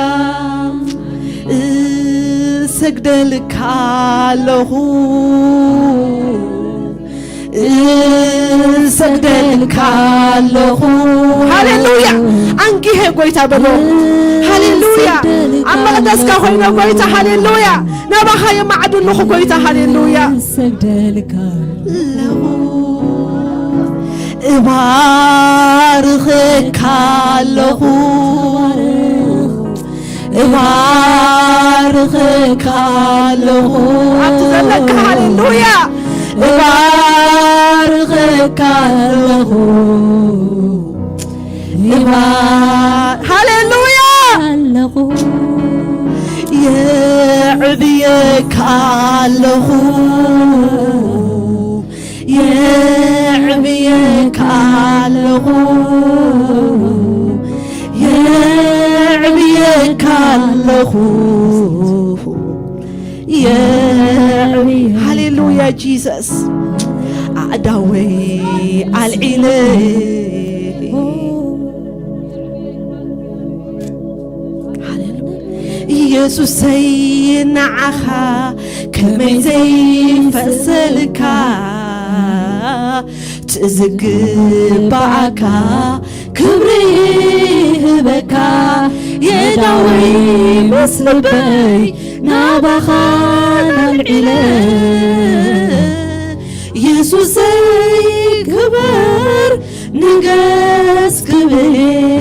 سجد لك له سجد لك له هاليلويا أنكي هي قويتا بلو هاليلويا أما قدسك خوينا قويتا هاليلويا نبخا يما عدو نخو قويتا هاليلويا سجد لك له بارخك له بارخك له أتذلك هاليلويا بارخك له هاليلويا يعبيك له يعبيك له يعبيك له هاليلويا جيسس أداوي العلي يسوع سينعها كما زي فسلك تزقبعك كبريه بكا يداوي مثل بي نابخان العلا يسوع سيكبر نقاس كبري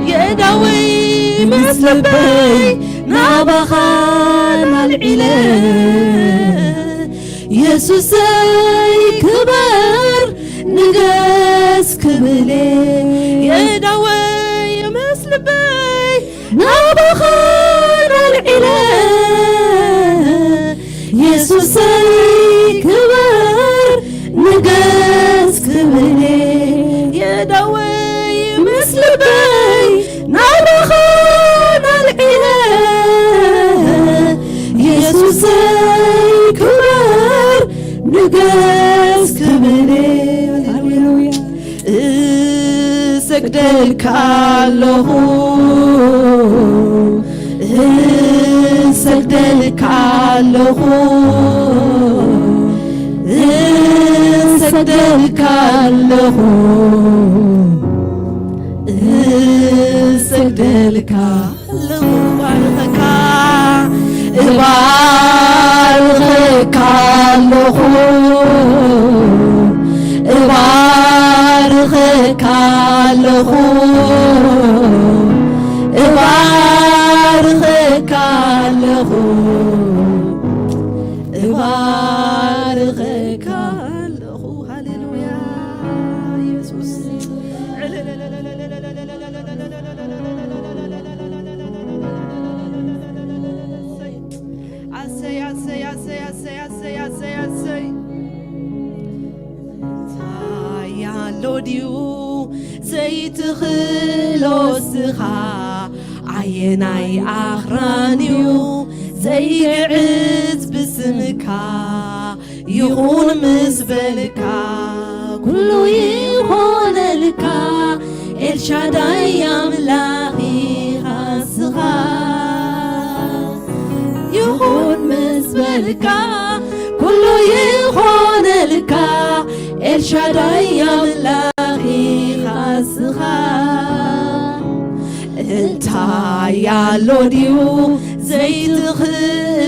يداوي مثل بي نابخان العلا يسوع سيكبر نقاس كبري يداوي مثل بي نابخان العلا يسوع سيكبر نقاس كبري يداوي مثل بي نابخان العلا يسوع سيكبر نقاس كبري سجدك له سجدك له سجدك له سجدك له بارك بارك له بارك له بارك له بارك له هاليلويا يسوع لوديو زيت خلوسخا عيناي أخرانيو زي عز بسمكا يغون مزبلكا كله يغون لكا الشاداي يملاغي خاصخا يغون مزبلكا كله يغون لكا الشاداي يملاغي خاصخا انت يا لوديو زيت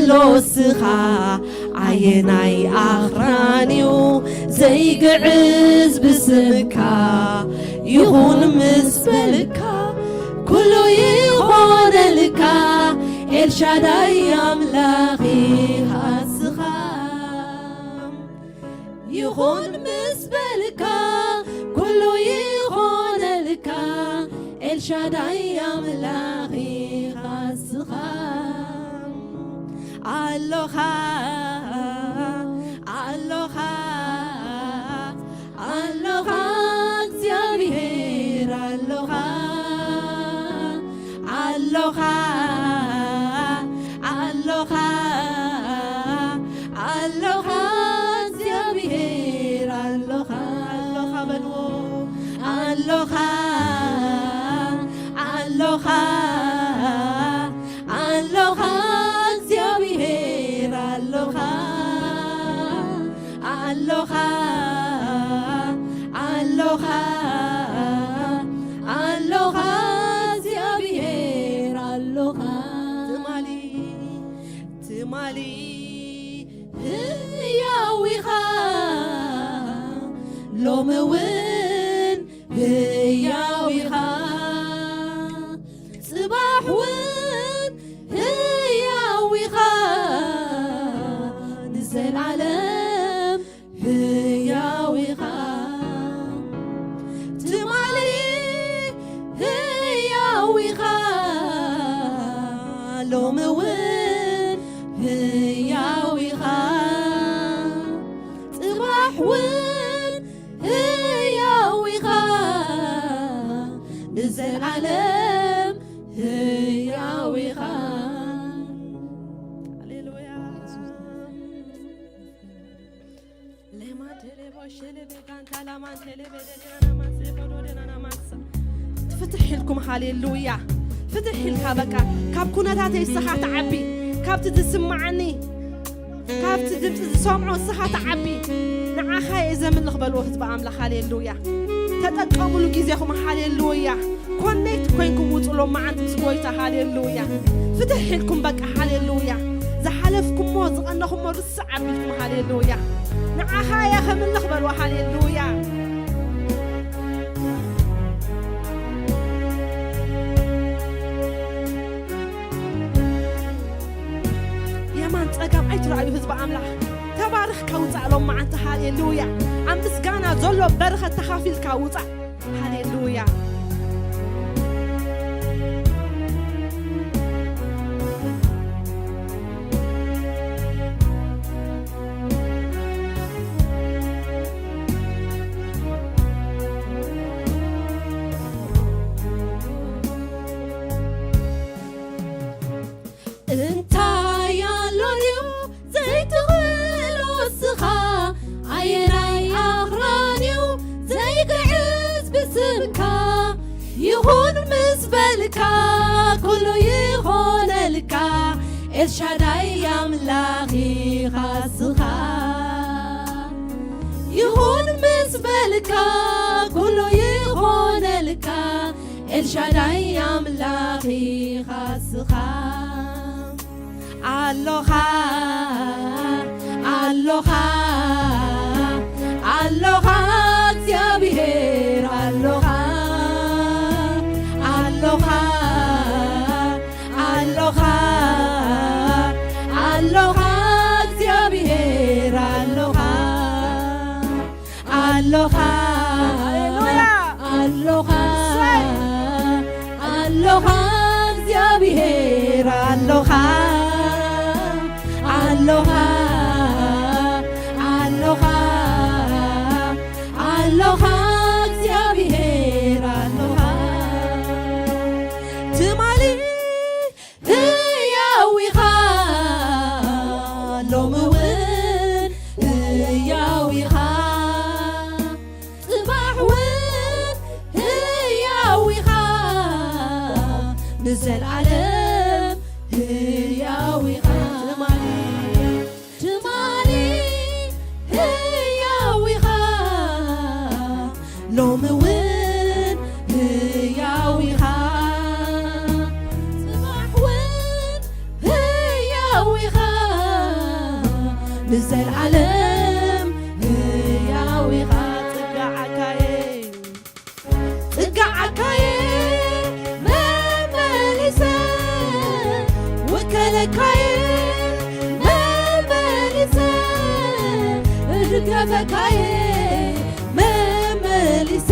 خلوسخا عيناي أخرانيو زي قعز بسمكا يغون مسبلكا كله يغون لكا الشاداي يملاغي خاصخا يغون مسبلكا كله يغون لكا الشاداي يملاغي خاصخا ألوها ألوها ألوها እግዚአብሔር ألوها ألوها ألوها ألوها እግዚአብሔር Aloha, aloha, aloha, እግዚአብሔር aloha, aloha, aloha, aloha, እግዚአብሔር aloha. ትማሊ ህያዊኻ ሎምውን ህያዊኻ ጽባሕውን ህያዊኻ ንዘለዓለም ህያዊኻ ትማሊ ህያዊኻ ሎምውን ህያዊኻ ጽባሕውን ህያዊኻ ንዘለዓለም ህያዊኻ ሃሌሉያ ትፍትሕ ኢልኩም ሃሌሉያ ፍትሕ ኢልካ በቃ ካብ ኩነታተይ ስኻ ተዓቢ ካብቲ ዝስማዓኒ ካብቲ ድምፂ ዝሰምዖ ስኻ ተዓቢ ንዓኻ እየ ዘምልኽ በልዎ ህዝቢ ኣምላኽ ሃሌሉያ ተጠቀሙሉ ጊዜኹም ሃሌሉያ ኮኔክት ኮይንኩም ውፅሎም መዓንቲ ምስ ጎይታ ሃሌሉያ ፍትሕ ኢልኩም በቃ ሃሌሉያ ዝሓለፍኩሞ ዝቐነኹሞ ርስዕ ዓቢልኩም ሃሌሉያ ንዓኻ እየ ከምልኽ በልዎ ሃሌሉያ የማን ፀጋም ኣይትረኣዩ ህዝቢ ኣምላኽ ተባርኽካ ውፃእሎም መዓንቲ ሃሌሉያ ኣብ ምስጋና ዘሎ በረኸት ተኻፊልካ ውፃእ ሃሌሉያ ይሁን ምስበልካ ኩሉ ይኾነልካ ኤልሻዳይ አምላኺ ኻስኻ ይሁን ምስበልካ ኩሉ ይኾነልካ ኤልሻዳይ አምላኺ ኻስኻ አሎኻ አሎኻ አሎኻ እግዚአብሔር አሎኻ Aloha, aloha, aloha, እግዚአብሔር aloha, aloha, aloha, aloha, እግዚአብሔር aloha, aloha, aloha, aloha, እግዚአብሔር aloha. ትማሊ ህያዊኻ ሎምውን ህያዊኻ ጽባሕውን ህያዊኻ ንዘለዓለም ህያዊኻ ትማሊ ህያዊኻ ሎምውን ህያዊኻ ንዘለዓለም ህያዊኻ ጽጋዓካየ መመሊሰ ወከለካየ መመሊሰ እድገፈካየ መመሊሰ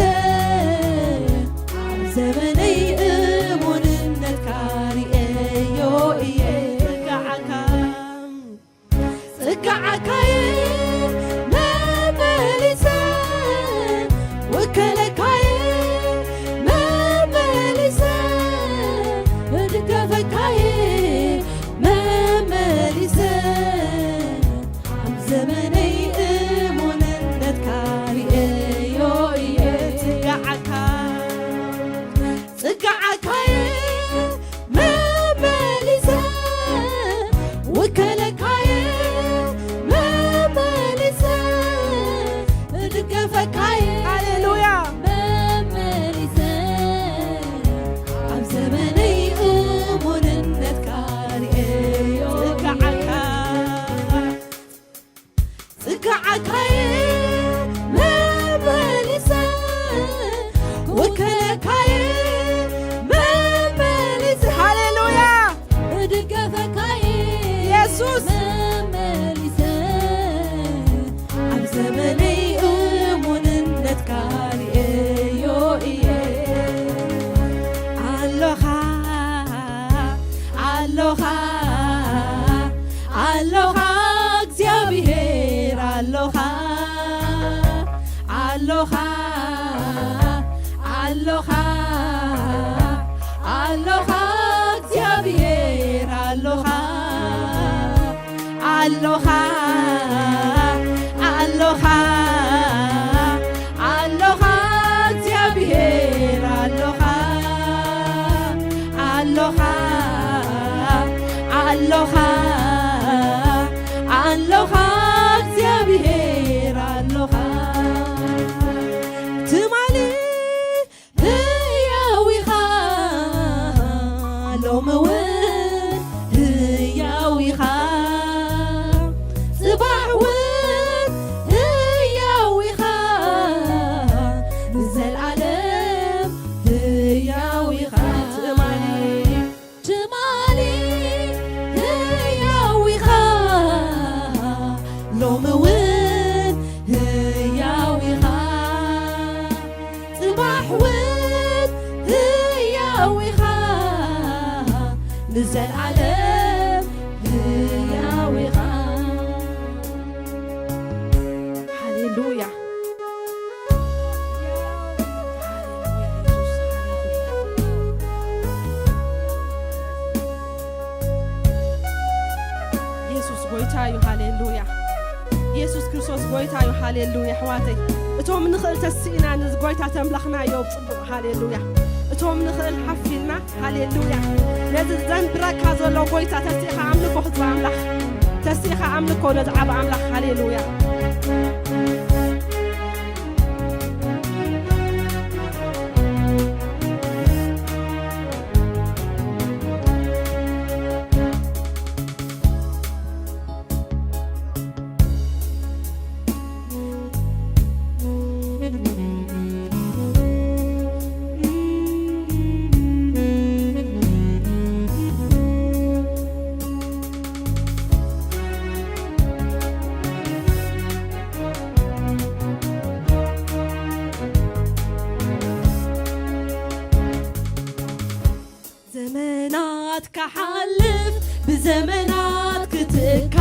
ኣብ ዘመነይ እሙንነትካ ሪአዮ እየ ጽጋዓካየ መመሊሰ ወከለካየ መመሊሰ እድገፈካየ መመሊሰ ኣብ ዘመነይ እሙንነትካ ሪአዮ وكلكاي مملس هاليلويا دقفكاي يسوس مملس عب زمني أموننت كاري يو ألوها ألوها ألوها እግዚአብሔር ألوها ألوها ألوها ألوها እግዚአብሔር ألوها ألوها ألوها ألوها እግዚአብሔር ألوها ألوها ألوها ألوها እግዚአብሔር ألوها ትማሊ ህያዊኻ ሎምውን ህያዊኻ ጽባሕውን ህያዊኻ ንዘለዓለም ህያዊኻ ትማሊ ትማሊ ህያዊኻ ሎምውን ህያዊኻ ጽባሕውን ህያዊኻ ንዘለዓለም ህያዊኻ ሃሌሉያ ኢየሱስ ጎይታ እዩ ሃሌሉያ ኢየሱስ ክርስቶስ ጎይታ እዩ ሃሌሉያ ኣሕዋተይ እቶም ንኽእል ተስኢና ነዚ ጎይታ ተምለኽናዮ ብፅቡቕ ሃሌሉያ እቶም ንኽእል ሓፊልና ሃሌሉያ ነዚ ዘንብረካ ዘሎ ጎይታ ተስኢኻ ኣምልኮ ህዝቢ ኣምላኽ ተስኢኻ ኣምልኮ ነዚ ዓብ ኣምላኽ ሃሌሉያ ዘመናት ከሓልፍ ብዘመናት ክትካ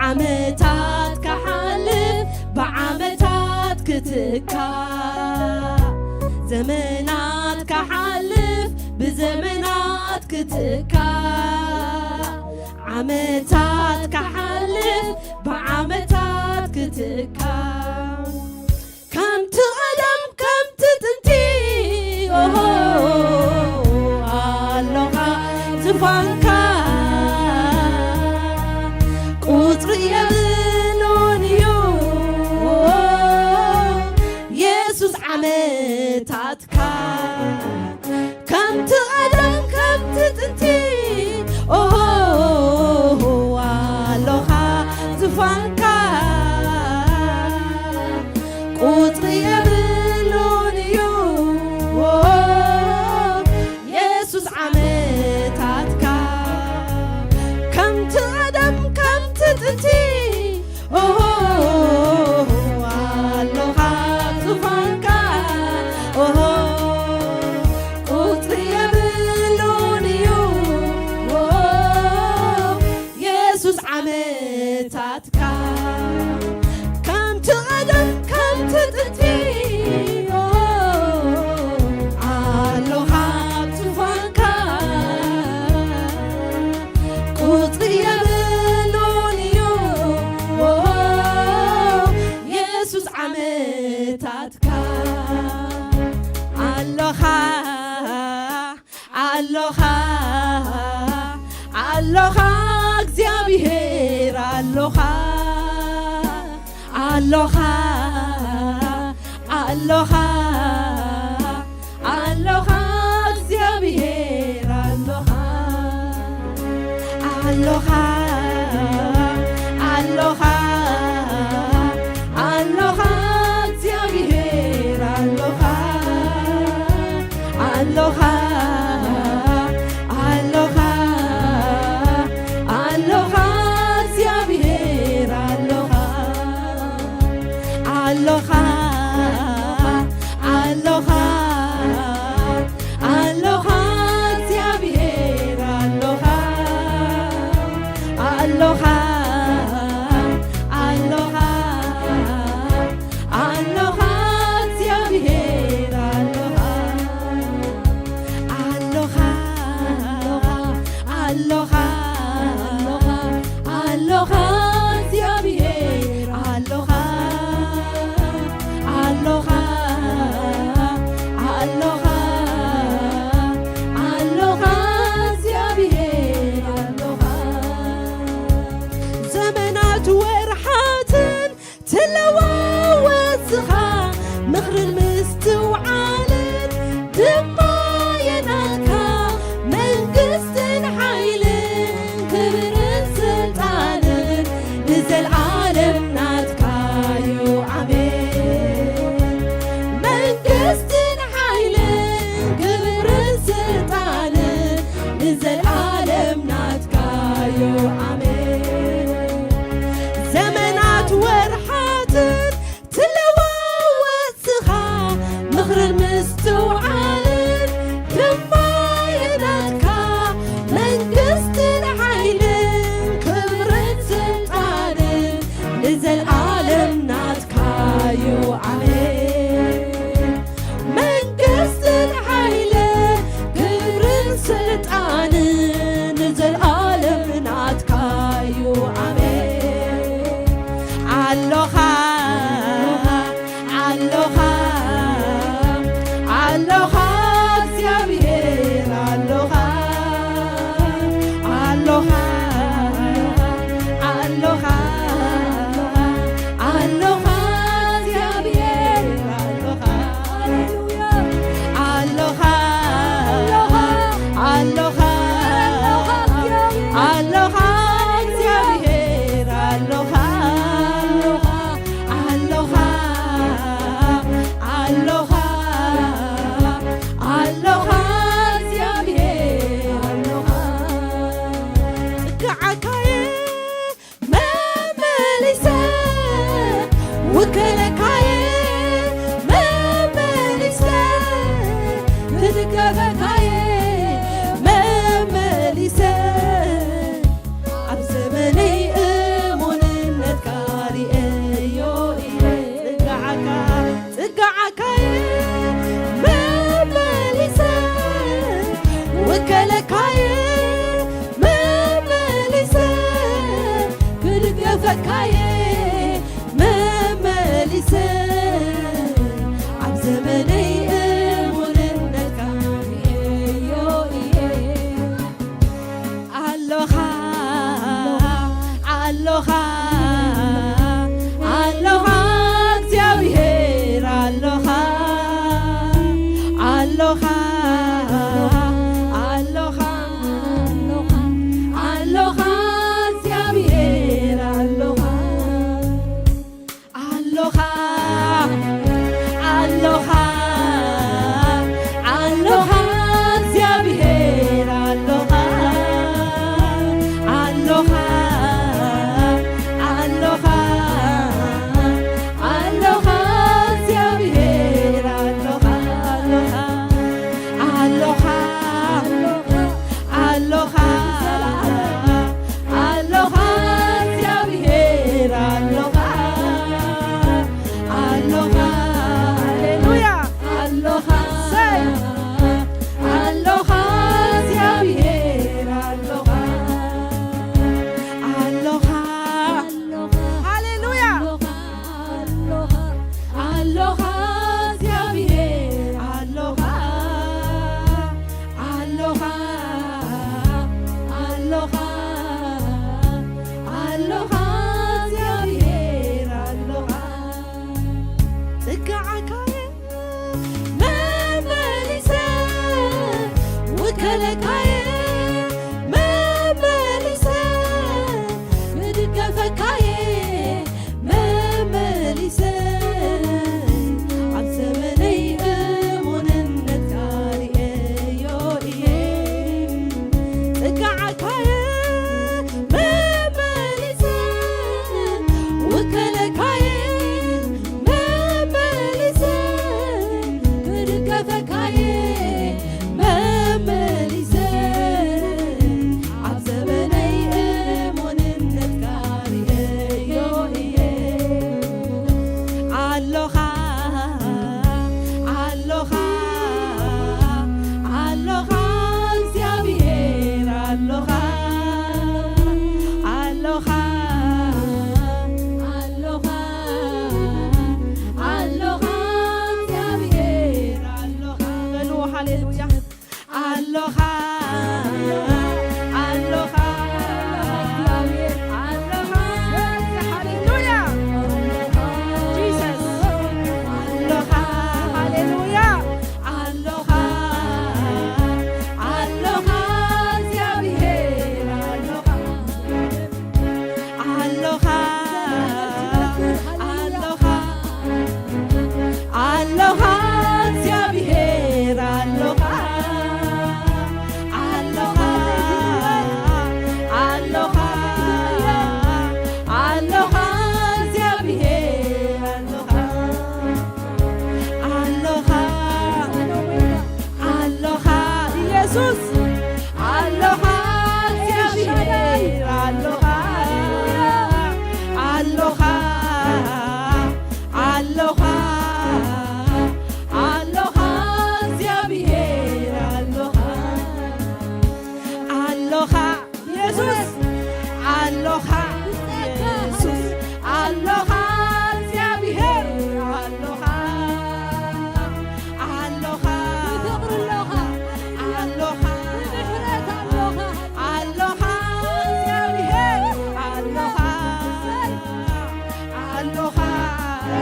ዓመታት ከሓልፍ ብዓመታት ክትካ ዘመናት ከሓልፍ ብዘመናት ክትካ ዓመታት ከሓልፍ ብዓመታት ክትካ ከምቲ ቀደም ከምቲ ጥንቲ ኣሎኻ ዝፋንካ ቁፅሪ የብሉን እዩ ኢየሱስ ዓመታትካ ከምቲ ቀደም ከምቲ ጥንቲ ኣሎኻ ዝፋንካ ቁፅሪ የብሉን እዩ ኢየሱስ ዓመታትካ ከምቲ ቀደም ከምቲ ጥንቲ ኣሎኻ ዝፋንካ ቁፅሪ የብሉን እዩ ኢየሱስ ዓመታትካ ከምቲ ቀደም ከምቲ ጥንቲ ኣሎኻ ዝፋንካ ቁፅሪ የብሉን እዩ ኢየሱስ ዓመታትካ ኣሎኻ ኣሎኻ ኣሎኻ እግዚአብሔር ኣሎኻ ኣሎኻ ኣሎኻ ኣሎኻ እግዚአብሔር ኣሎኻ ኣሎኻ ኣሎኻ ኣሎኻ እግዚአብሔር ኣሎኻ Aloha, aloha, aloha, እግዚአብሔር aloha, aloha, aloha, aloha, እግዚአብሔር aloha, aloha, aloha, aloha, እግዚአብሔር aloha. Aloha, aloha, aloha, እግዚአብሔር aloha ዘመናት ወርሓትን ትለዋወፅኻ ምኽርን ምስትውዓልን ድማ የናትካ መንግስትን ሓይልን ክብርን ስልጣንን ንዘለዓለም ናትካ እዩ ኣሜን መንግስትን ሓይልን ክብርን ስልጣንን ንዘለዓለም ናትካ እዩ ኣሜን ዘመናት ወርሓትን ትለዋወፅኻ ምኽርን ምስትውዓልን ድማ የናትካ መንግስትን ሓይልን ክብርን ስልጣንን ንዘለዓለም ናትካ እዩ ኣሜን መንግስትን ሓይልን ክብርን ስልጣንን ንዘለዓለም ናትካ እዩ ኣሜን ኣሎኻ ኣሎኻ ኣሎኻ እግዚአብሔር ኣሎኻ ኣሎኻ ኣሎኻ ኣሎኻ እግዚአብሔር ኣሎኻ ሃሌሉያ ኣሎኻ ኣሎኻ ኣሎኻ እግዚአብሔር ኣሎኻ ኣሎኻ ኣሎኻ ኣሎኻ እግዚአብሔር ኣሎኻ ጥጋዓካየ መመሊሰ ውክለካየ መመሊሰ ትድገፈካየ መመሊሰ ኣብ ዘመነይ እሙንነትካ ሪአዮ እየ ጥጋዓካየ መመሊሰ ውከለካየ መመሊሰ ክድገፈካየ መመሊሰ ኣብ ዘመነይ እሙንነትካ ሪአዮ እየ ኣሎኻ ኣሎኻ ኣሎኻ እግዚአብሔር ኣሎኻ ኣሎኻ ኣሎኻ ኣሎኻ እግዚአብሔር ኣሎኻ ኣሎኻ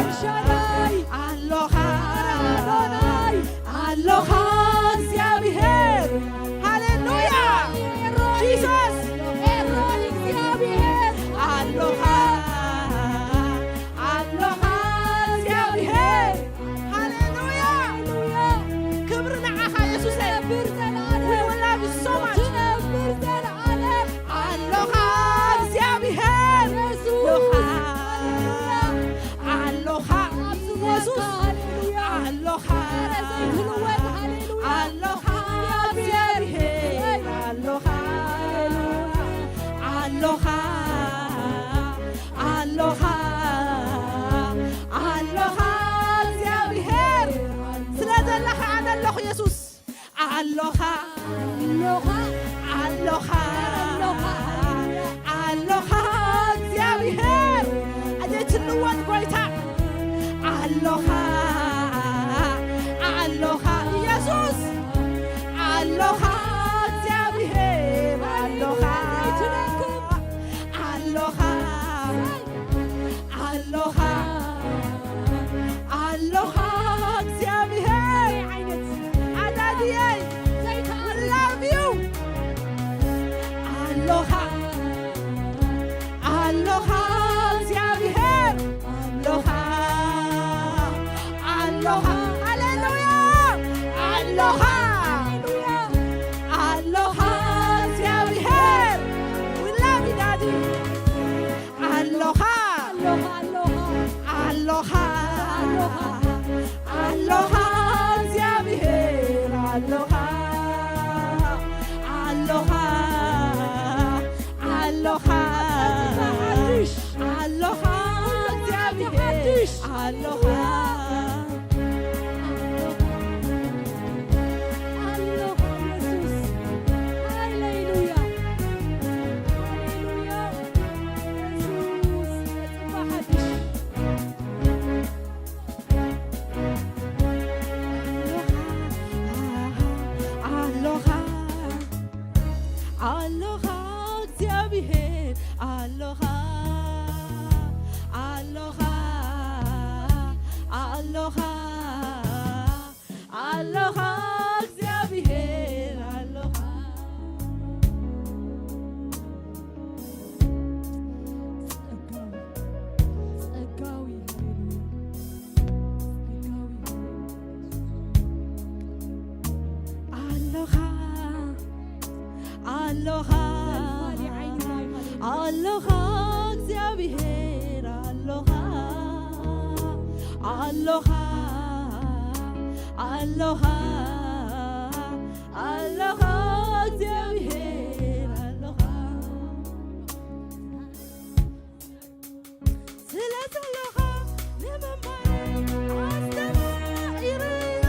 ኤልሻዳይ አሎኻ አዶናይ አሎኻ እግዚአብሔር ሃሌሉያ ጂሰስ ኤሮን እግዚአብሔር አሎኻ አሎኻ እግዚአብሔር ሃሌሉያ ክብር ንዓኻ ኢየሱስ ነብር ዘለዓለም we will love you so much ነብር ዘለዓለም አሎኻ እግዚአብሔር ኢየሱስ አሎኻ ኢየሱስ ኢየሱስ ሃሌሉያ አሎኻ ዘይትልወጥ ሃሌሉያ አሎኻ እግዚአብሔር አሎኻ አሎኻ አሎኻ አሎኻ እግዚአብሔር ስለዘለኻ ኣነ ኣለኹ ኢየሱስ አሎኻ አሎኻ አሎኻ አሎኻ አሎኻ እግዚአብሔር ዘይትልወጥ ጎይታ አሎኻ አሎኻ ኢየሱስ አሎኻ እግዚአብሔር አሎኻ አሎኻ አሎኻ አሎኻ እግዚአብሔር አዳድየ we love you አሎኻ አሎኻ እግዚአብሔር አሎኻ አሎኻ ሃሌሉያ አሎኻ አሎኻ እግዚአብሔር we love you daddy አሎኻ አሎኻ አሎኻ እግዚአብሔር አሎኻ አሎኻ አሎኻ አሎኻ እግዚአብሔር አሎኻ አሎኻ አሎኻ እግዚአብሔር አሎኻ አሎኻ አሎኻ አሎኻ እግዚአብሔር አሎኻ አሎኻ አሎኻ አሎኻ እግዚአብሔር አሎኻ አሎኻ አሎኻ አሎኻ እግዚአብሔር አሎኻ ስለዘለኻ ንመንባይ አስተማኢርዮ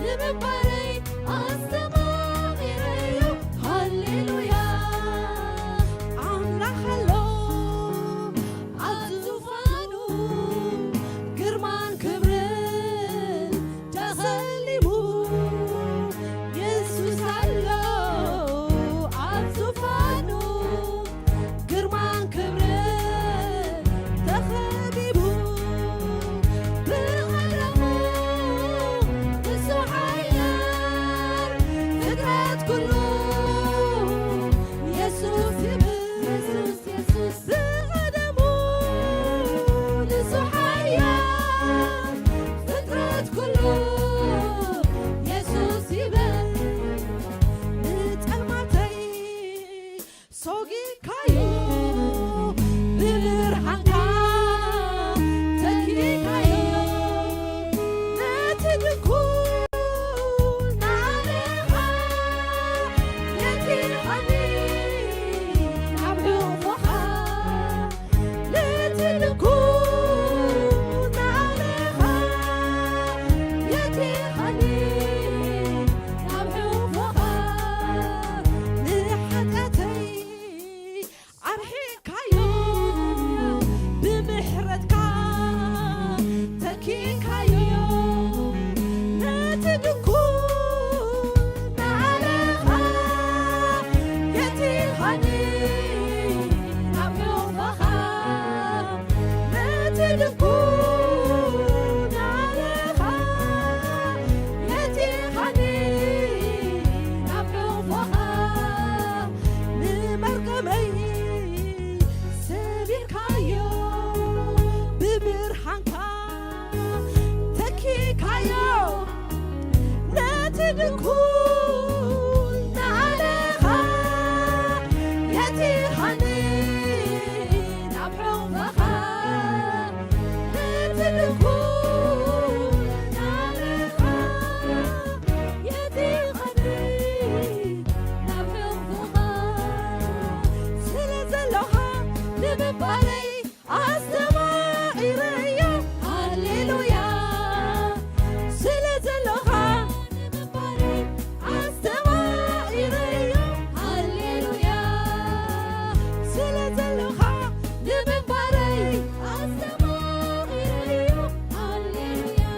ንምባረይ ኣስተማኺረዮ ሃሌሉያ ኣምላኽ ኣሎ ኣብ ዙፋኑ ግርማን ክብርን ንምባረይ ኣስተማዒረዮ ሃሌሉያ ስለ ዘለኻ ንምባረይ ኣስተማዒረዮ ሃሌሉያ ስለ ዘለኻ ንምባረይ ኣስተማዒረዮ ሃሌሉያ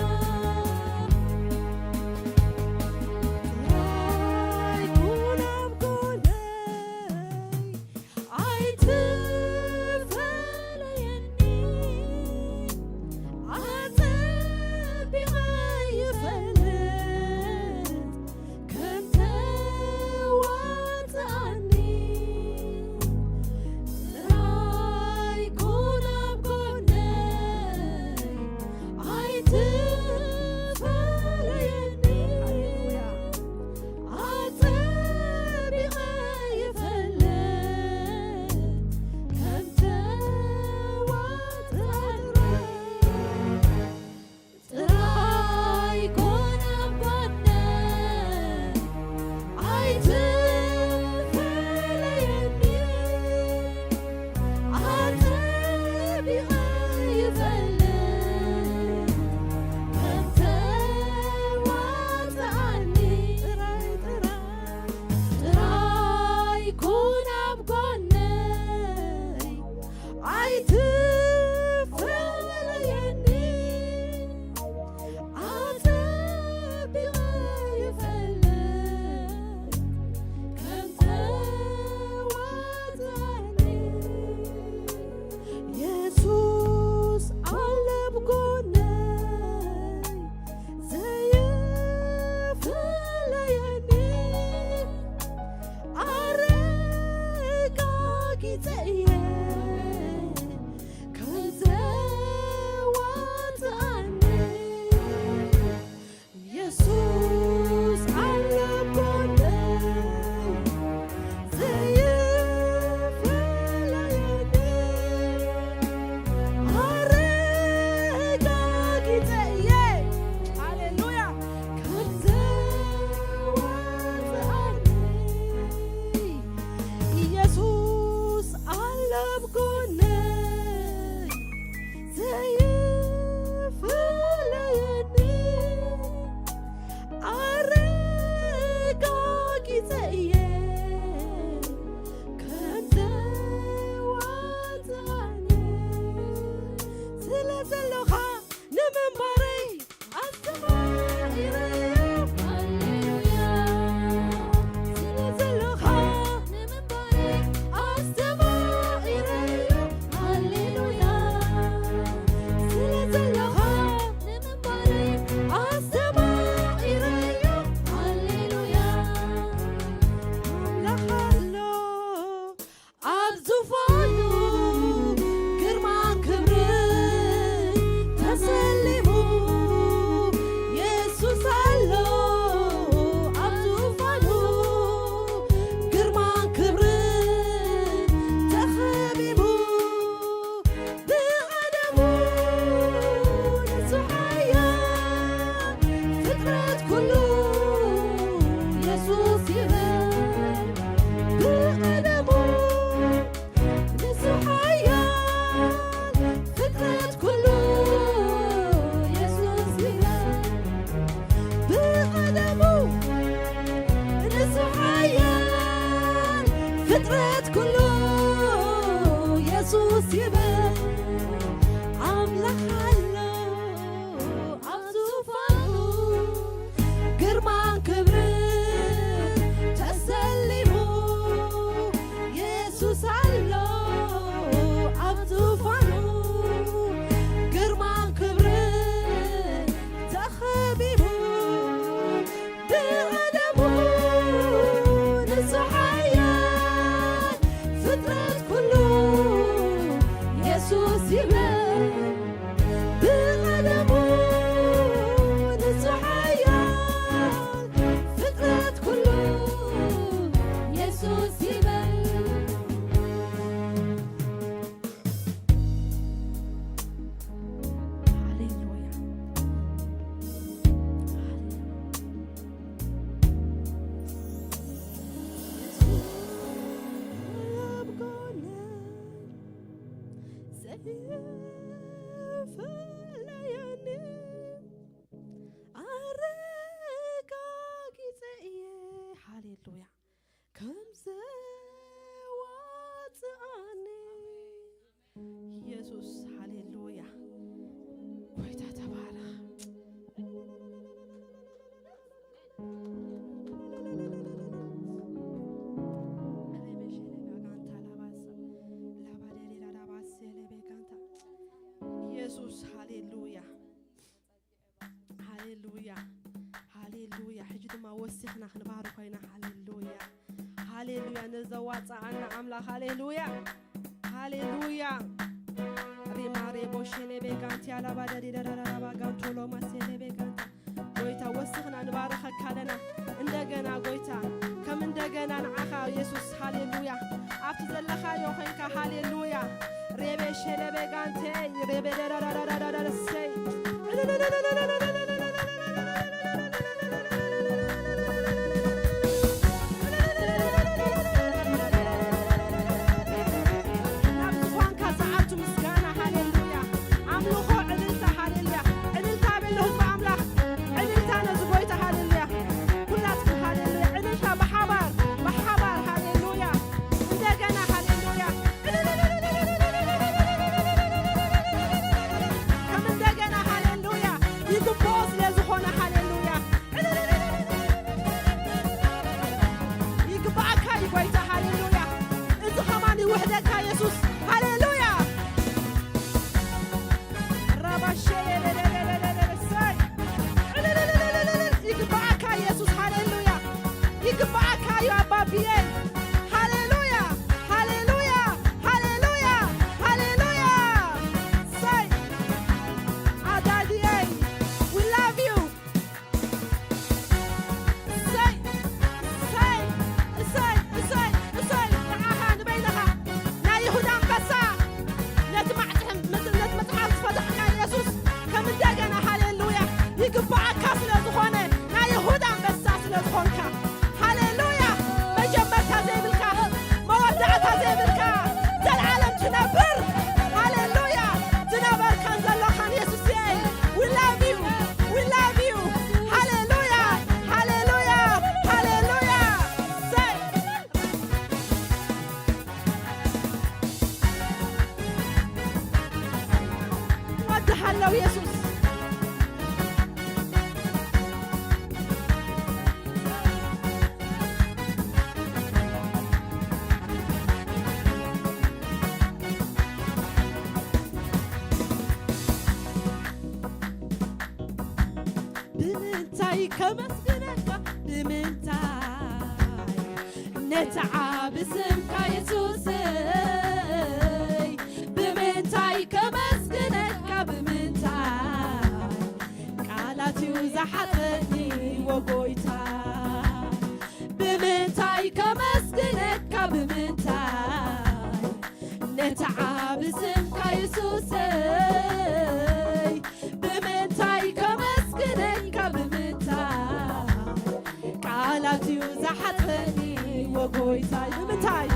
ይኩን ኣብ ፈለየኒ አረጋጊፀየ ሃሌሉያ ከምዘዋፅኣኒ ኢየሱስ ሃሌሉያ ጎይታ ተባረኽ ኢየሱስ ሃሌሉያ ሃሌሉያ ሃሌሉያ ሕጂ ድማ ወሲኽና ክንባርኮ ኢና ሃሌሉያ ሃሌሉያ ነዘዋፅኣና ኣምላኽ ሃሌሉያ ሃሌሉያ ሪማሬ ቦሼሌ ቤጋንቲ አላባዳዲዳራራባ ጋንቶሎ ማሴሌ ቤጋንታ ጎይታ ወሲኽና ንባርኸካ ኣለና እንደገና ጎይታ ከም እንደገና ንዓኻ ኢየሱስ ሃሌሉያ ኣብቲ ዘለኻዮ ኮንካ ሃሌሉያ ሬቤ ሼሌ ቤጋንቴ ሬቤ ዳራራራራራሰይ ከመስግነካ ብምንታይ ነተዓብ ስምካ ኢየሱሰይ ብምንታይ ከመስግነካ ብምንታይ ቃላት እዩ ዝሓፀኒ ወጎይታ ብምንታይ ከመስግነካ ብምንታይ ነተዓብ ስምካ ኢየሱሰይ ብምንታይ ከመስግነካ ቃላት እዩ ዝሓፀኒ ወጎይታ ብምንታይ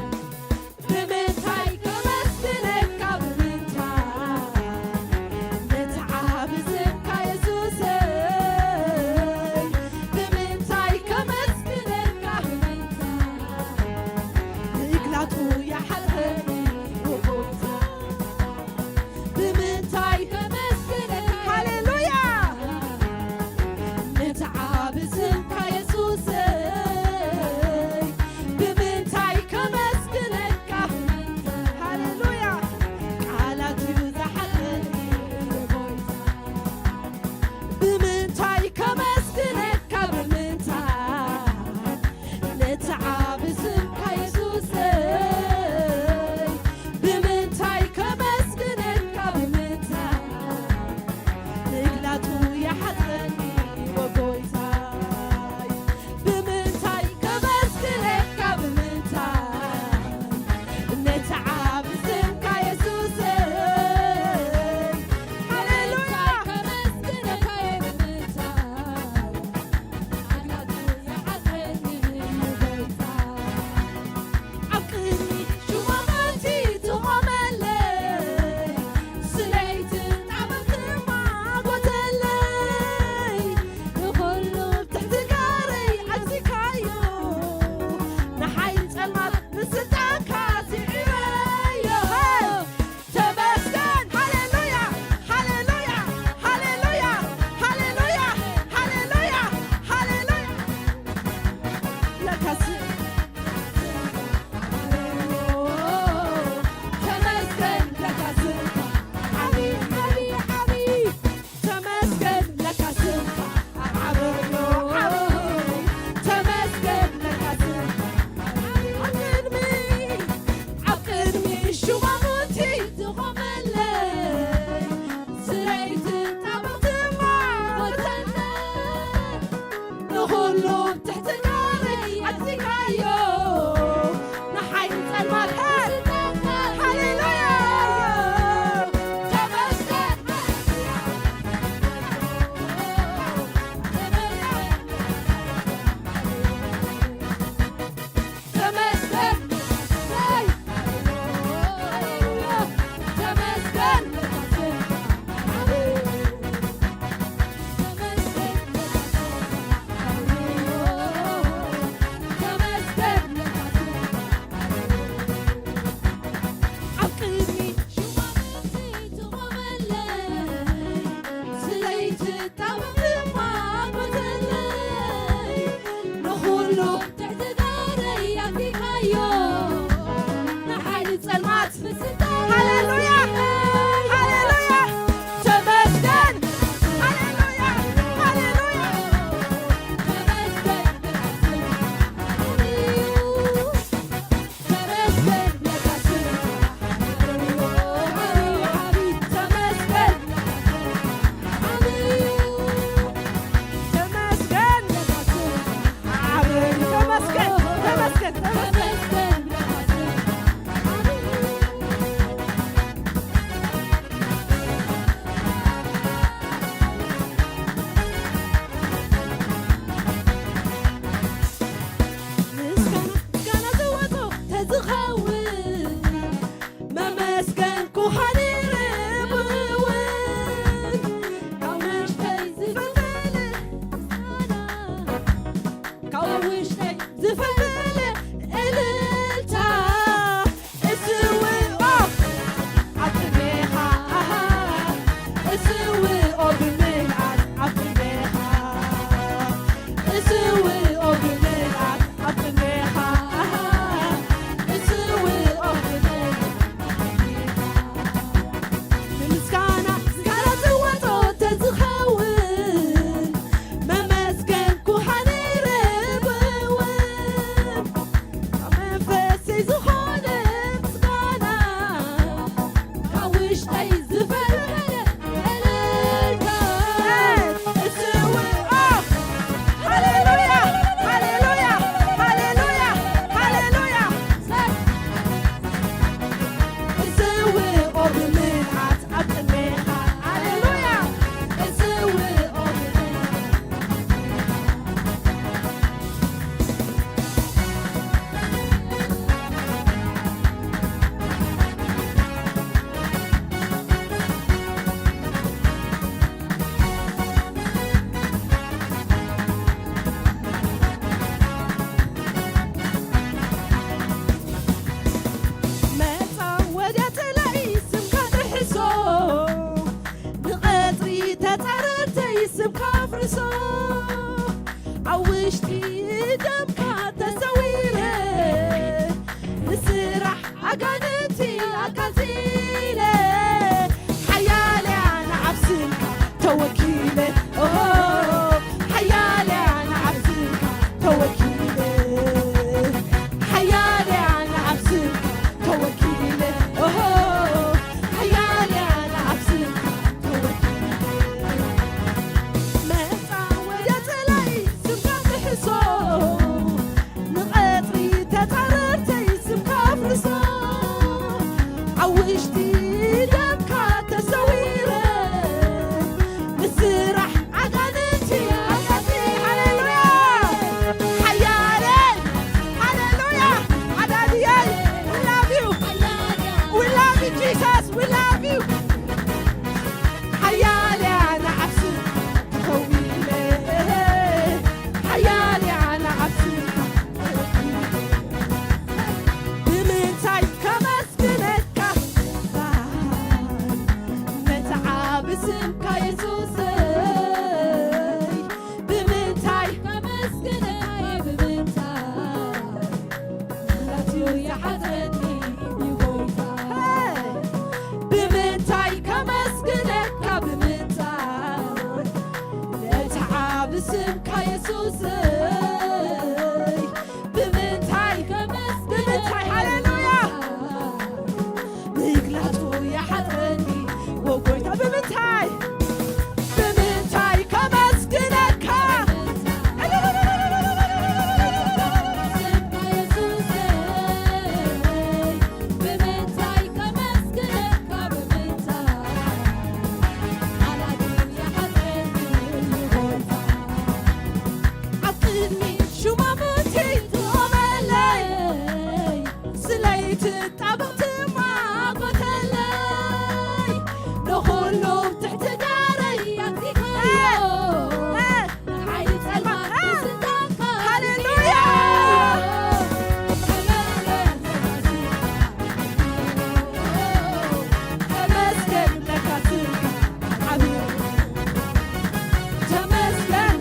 ብምንታይ ከመስግነካ ብምንታይ ነተዓብ ስምካ ኢየሱሰይ ብምንታይ ከመስግነካ ብምንታይ እግላቱ ይሓፀኒ ወጎይታ ብምንታይ واشتي دمك تصوير مسرح عقلتي هللويا حيالي هللويا عدادي we love you we love you Jesus we love you حيالي أنا عبسي خويلي حيالي أنا عبسي بمنتاي كمسكنك نتعب اسمك يسوسي بمنتاي كمسكنك بمنتاي لا تيوي حضرتني بيبويتاي بمنتاي كمسكنك بمنتاي نتعب اسمك يسوسي بمنتاي بمنتاي هللويا نقلاتو يا حضرني وقويتا بمنتاي بمنتاي كمسكنك عقلني شو ما بنتي تؤملي سليت طبقت ما قتلي لخلو تحت داري يعطيك عايز الماء هللويا تمسكن لك تلك عبير تمسكن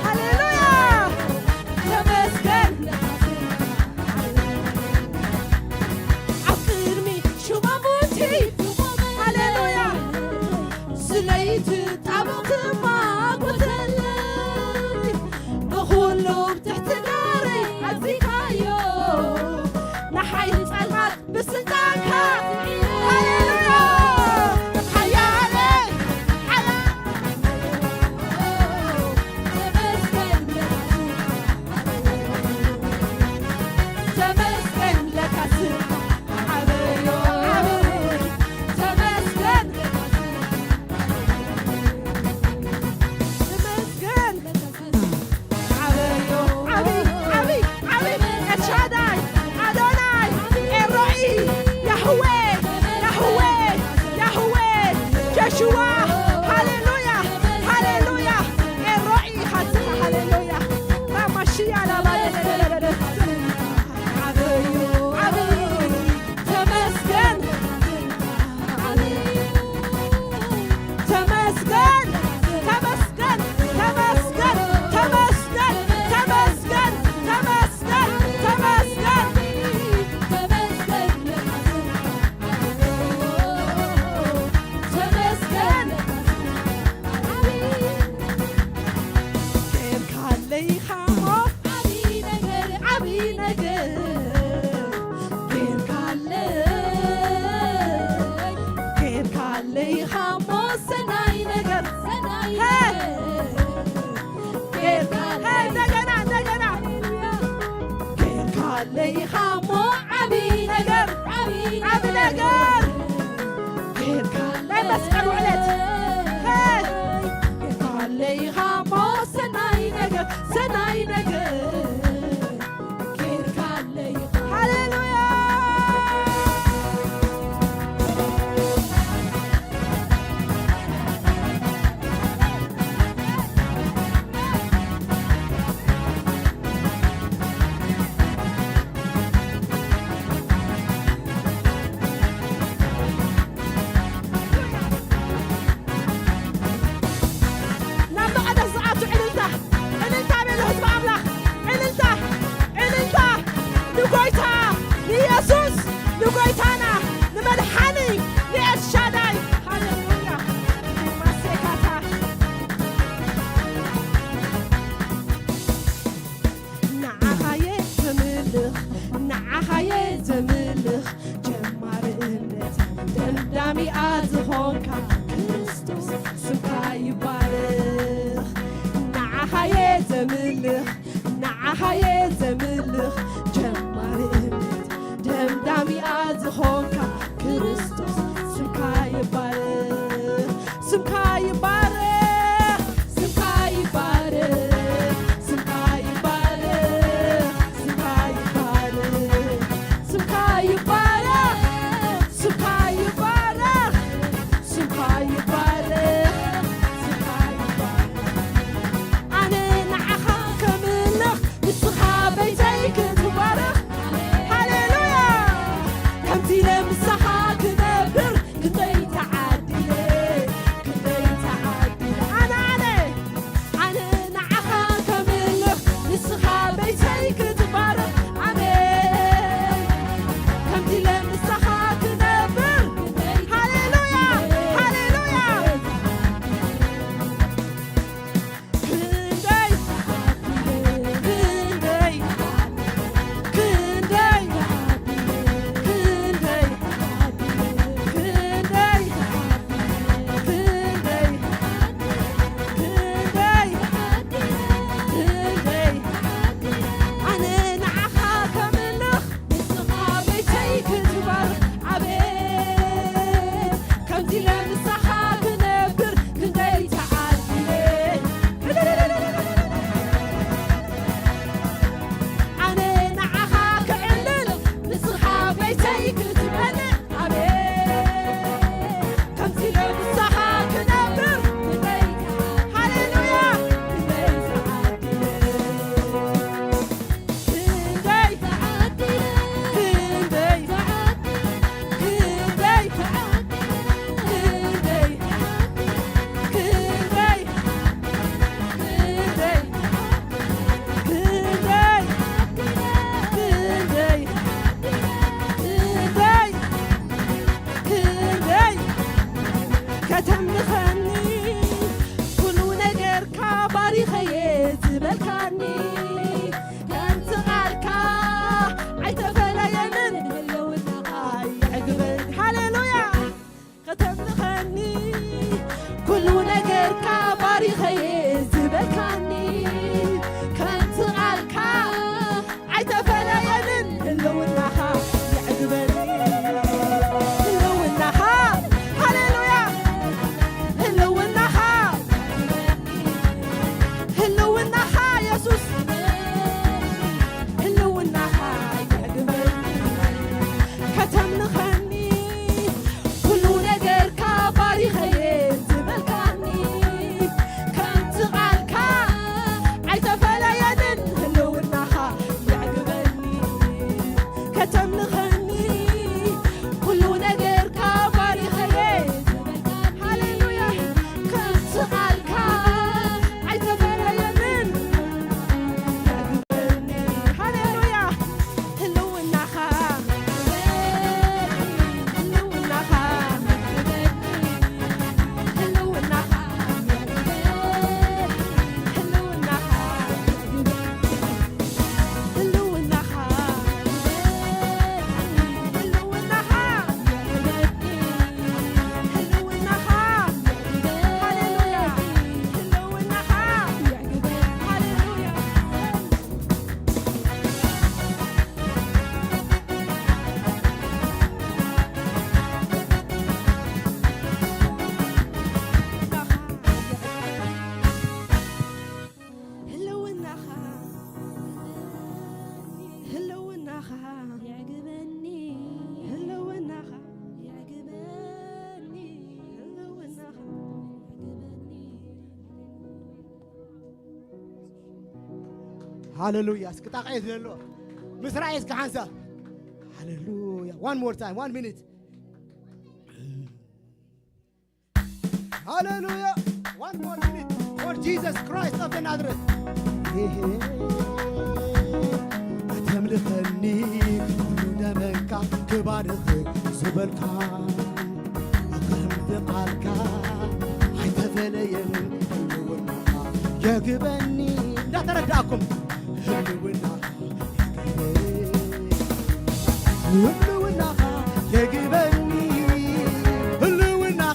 هللويا تمسكن عقلني شو ما بوتي هللويا سليت طبقت ما قتلي نخلو تحت داري عزيكايو نحيت المات بسلطانك هللويا حيالي تمسكن لك سلطة عبيو عبيو تمسكن تمسكن عبيو عبي عبي عبي الشاداي أدوناي الرعي يهوه يهوه يهوه يشوع هللويا هللويا الرعي حتى هللويا لا ماشي على بالي عبيو عبي تمسكن تمسكن تمسكن تمسكن تمسكن تمسكن تمسكن تمسكن تمسكن كيف كان لي خاف عبي نجر كيف كان لي خاموس سناي نجر كيف نجنا كيف كان لي خامو عبي نجر عبي نجر كيف كان لي مسكن وعلت كيف كان لي خامو سناي نجر كيف كان لي هللويا نعها يا زملخ جمال امت دمدامي ازخون Hallelujah. Skitaqay zelo. Misra'i iska hansa. Hallelujah. One more time. 1 minute. Hallelujah. 1 more minute for Jesus Christ of the Nazareth. أتملكني كل دمك كبارك زبلك أقمت قالك حيتفلين هلونا يقبني لا ترداكم هلونا هلونا يقبني هلونا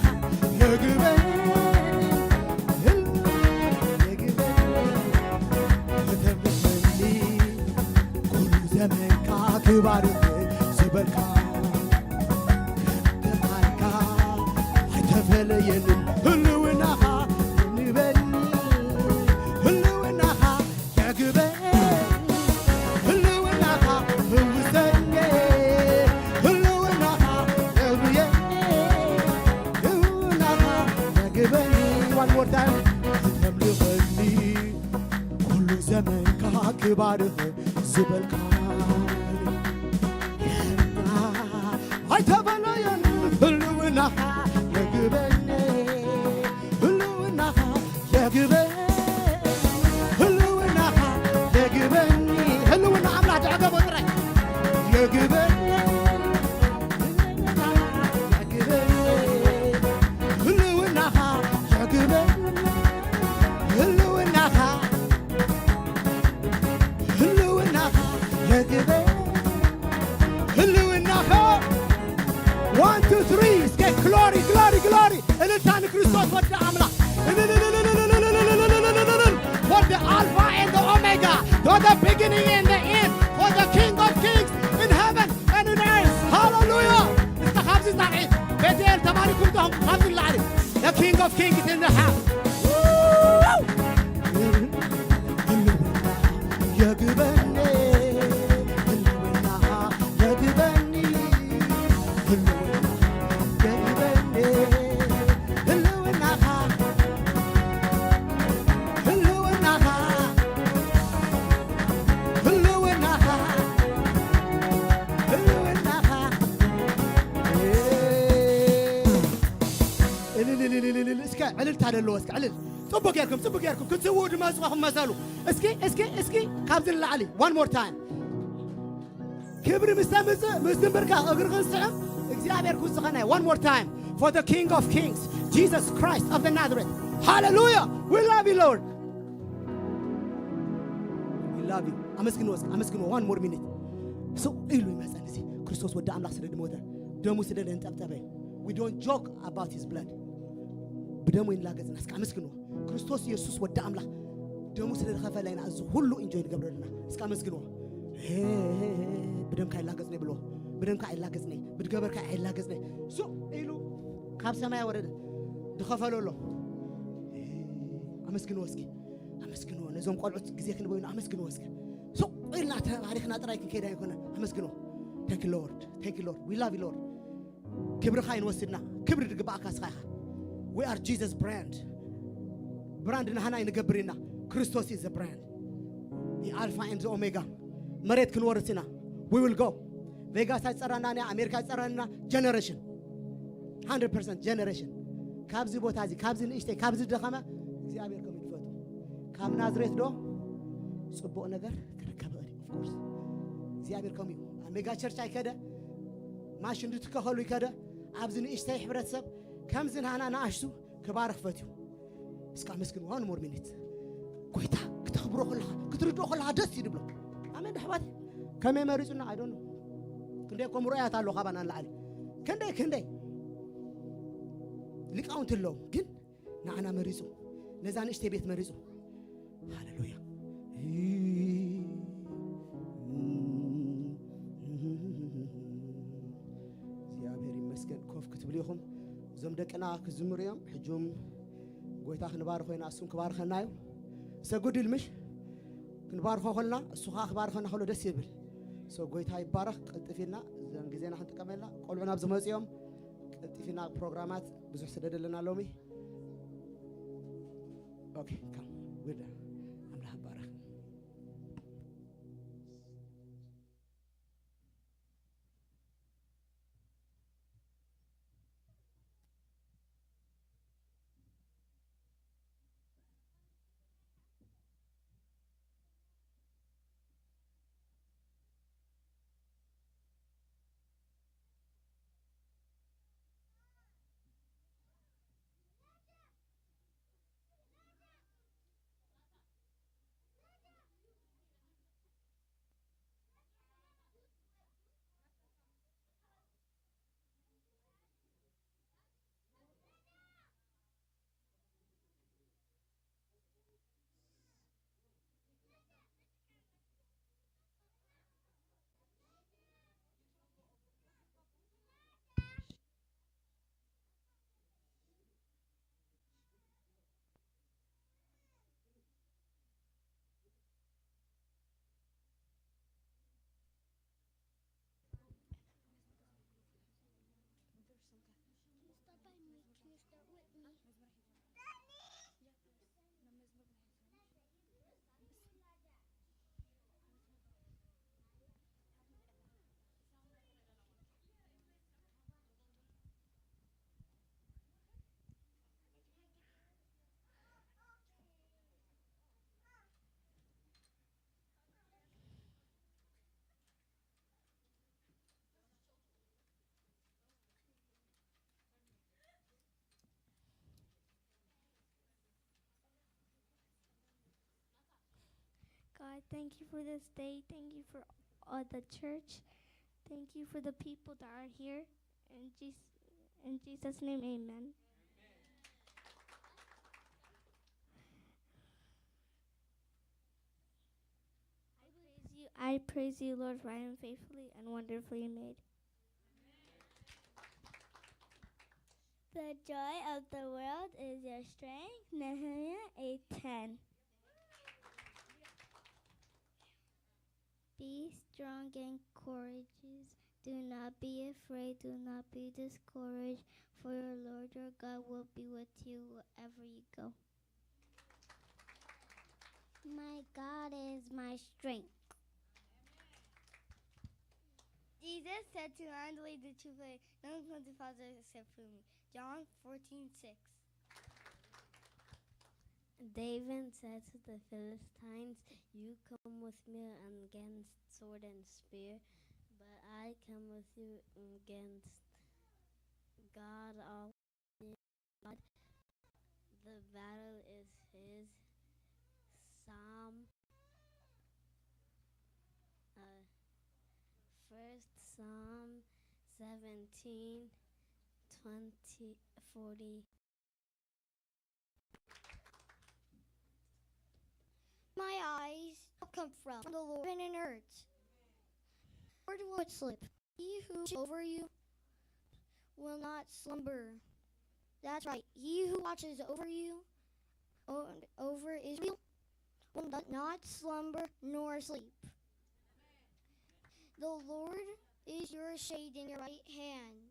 يقبني كبارك زبلك دمالك حتفلين هلوناها نبني هلوناها يعقبني هلوناها هوسني هلوناها يبيني هلوناها يعقبني one more time تملغني كل زمنك كبارك زبلك I have a lion, Huluna, Yagubene, Huluna, Yagubene, Huluna, Yagubene, Huluna, I'm not a governor. Yagubene, Huluna, Yagubene, Huluna, Huluna, Yagubene, Huluna. 1, 2, 3 get glory glory glory الانسان كريستوس ودع عمله for the alpha and the omega for the beginning and the end for the king of kings in heaven and in earth hallelujah انت خابز الزعيم بيتين تباركم تهم خابز العلي the king of kings is in the house يا قبني يا قبني علل تعالوا اسك علل صبق ياكم كتسووا دماغكم مسالو اسكي كابز العلي one more time كبر مستمركا اغرغن سعم እግዚአብሔር ኩስኸና one more time for the king of kings Jesus Christ of the Nazareth hallelujah we love you Lord we love you አመስግኑ one more minute so ኢሉ ይመጻን እዚ ክርስቶስ ወደ አምላክ ስለደሞተ ደሙ ስለደንጠብጠበ we don't joke about his blood በደሙ ይላገዝና እስከ አመስግኑ ክርስቶስ ኢየሱስ ወደ አምላክ ደሙ ስለከፈለና እዚ ሁሉ ኢንጆይ ይገብረልና እስከ አመስግኑ بدم كاي لاغز ني بلو بدم كاي لاغز ني بدغبر كاي لاغز ني سو ايلو كاب سماي ورد دخفلولو امسكن وسكي نزوم قلعت غزي كن بينو امسكن وسكي سو إلا تاريخنا طرايكن كيدا يكون امسكنو thank you lord we love you lord كبر خاين وسدنا كبر دغبا كاس خايخ we are Jesus brand نحنا ينغبرينا كريستوس is the brand the alpha and the omega مريت كنورتنا we will go ቬጋስ አይጸራናና አሜሪካ አይጸራናና ጀነሬሽን 100% ጀነሬሽን ካብዚ ቦታ እዚ ካብዚ ንእሽተ ካብዚ ደኸመ እግዚአብሔር ከም ይፈቱ ካብ ናዝሬት ዶ ጽቡቕ ነገር ክርከብ ኦፍ ኮርስ እግዚአብሔር ከም እዩ ሜጋ ቸርች አይከደ ማሽን እንትከኸሉ ይከደ ኣብዚ ንእሽተ ሕብረተሰብ ከምዚ ናና ናኣሽቱ ክባርኽ ፈትዩ እስካ መስግን ዋን ሞር ሚኒት ጎይታ ክትኽብሮ ከለኻ ክትርድኦ ከለኻ ደስ ይብሎ አሜን ደሕባቲ ከመይ መሪጹና አይ ዶንት ኖ ክንዴ ቆም ሩአያት አለው ኻባና ለዓሊ ክንዴ ሊቃውንት ለው ግን ናዓና መሪጹ ነዛ ንእሽተ ቤት መሪጹ ሃሌሉያ እግዚአብሔር ይመስገን ኮፍ ክትብል ይኹም ዞም ደቅና ክዝምሩ እዮም ሕጁም ጎይታ ክንባርኽ ኮይና እሱም ክባርኸናዩ ሰጉድል ምሽ ክንባርኾ ኸልና እሱኻ ክባርኸና ኸሎ ደስ ይብል ሶ ጎይታ ይባረኽ ቅልጥፊና ዘን ጊዜና ክንጥቀመላ ቆልዑና ብዝመጽኦም ቅልጥፊና ፕሮግራማት ብዙሕ ስለደለና ሎሚ ኦኬ ካም ወደ አምላህ ባረኽ God, thank you for this day. Thank you for the church. Thank you for the people that are here. In Jesus' name, amen. I praise you, Lord, for I am faithfully and wonderfully made. The joy of the world is your strength. Nehemiah 8:10. Be strong and courageous. Do not be afraid. Do not be discouraged. For your Lord your God will be with you wherever you go. My God is my strength. Jesus said to Andalei the true way, no one comes to the Father except through me. John 14:6. David said to the Philistines, you come with me against sword and spear, but I come with you against God Almighty. God. The battle is his. First Psalm 17:20-40. My eyes come from the Lord heaven and earth. Where will it slip? He who watches over you will not slumber. That's right. He who watches over you, over Israel, will not slumber nor sleep. The Lord is your shade in your right hand.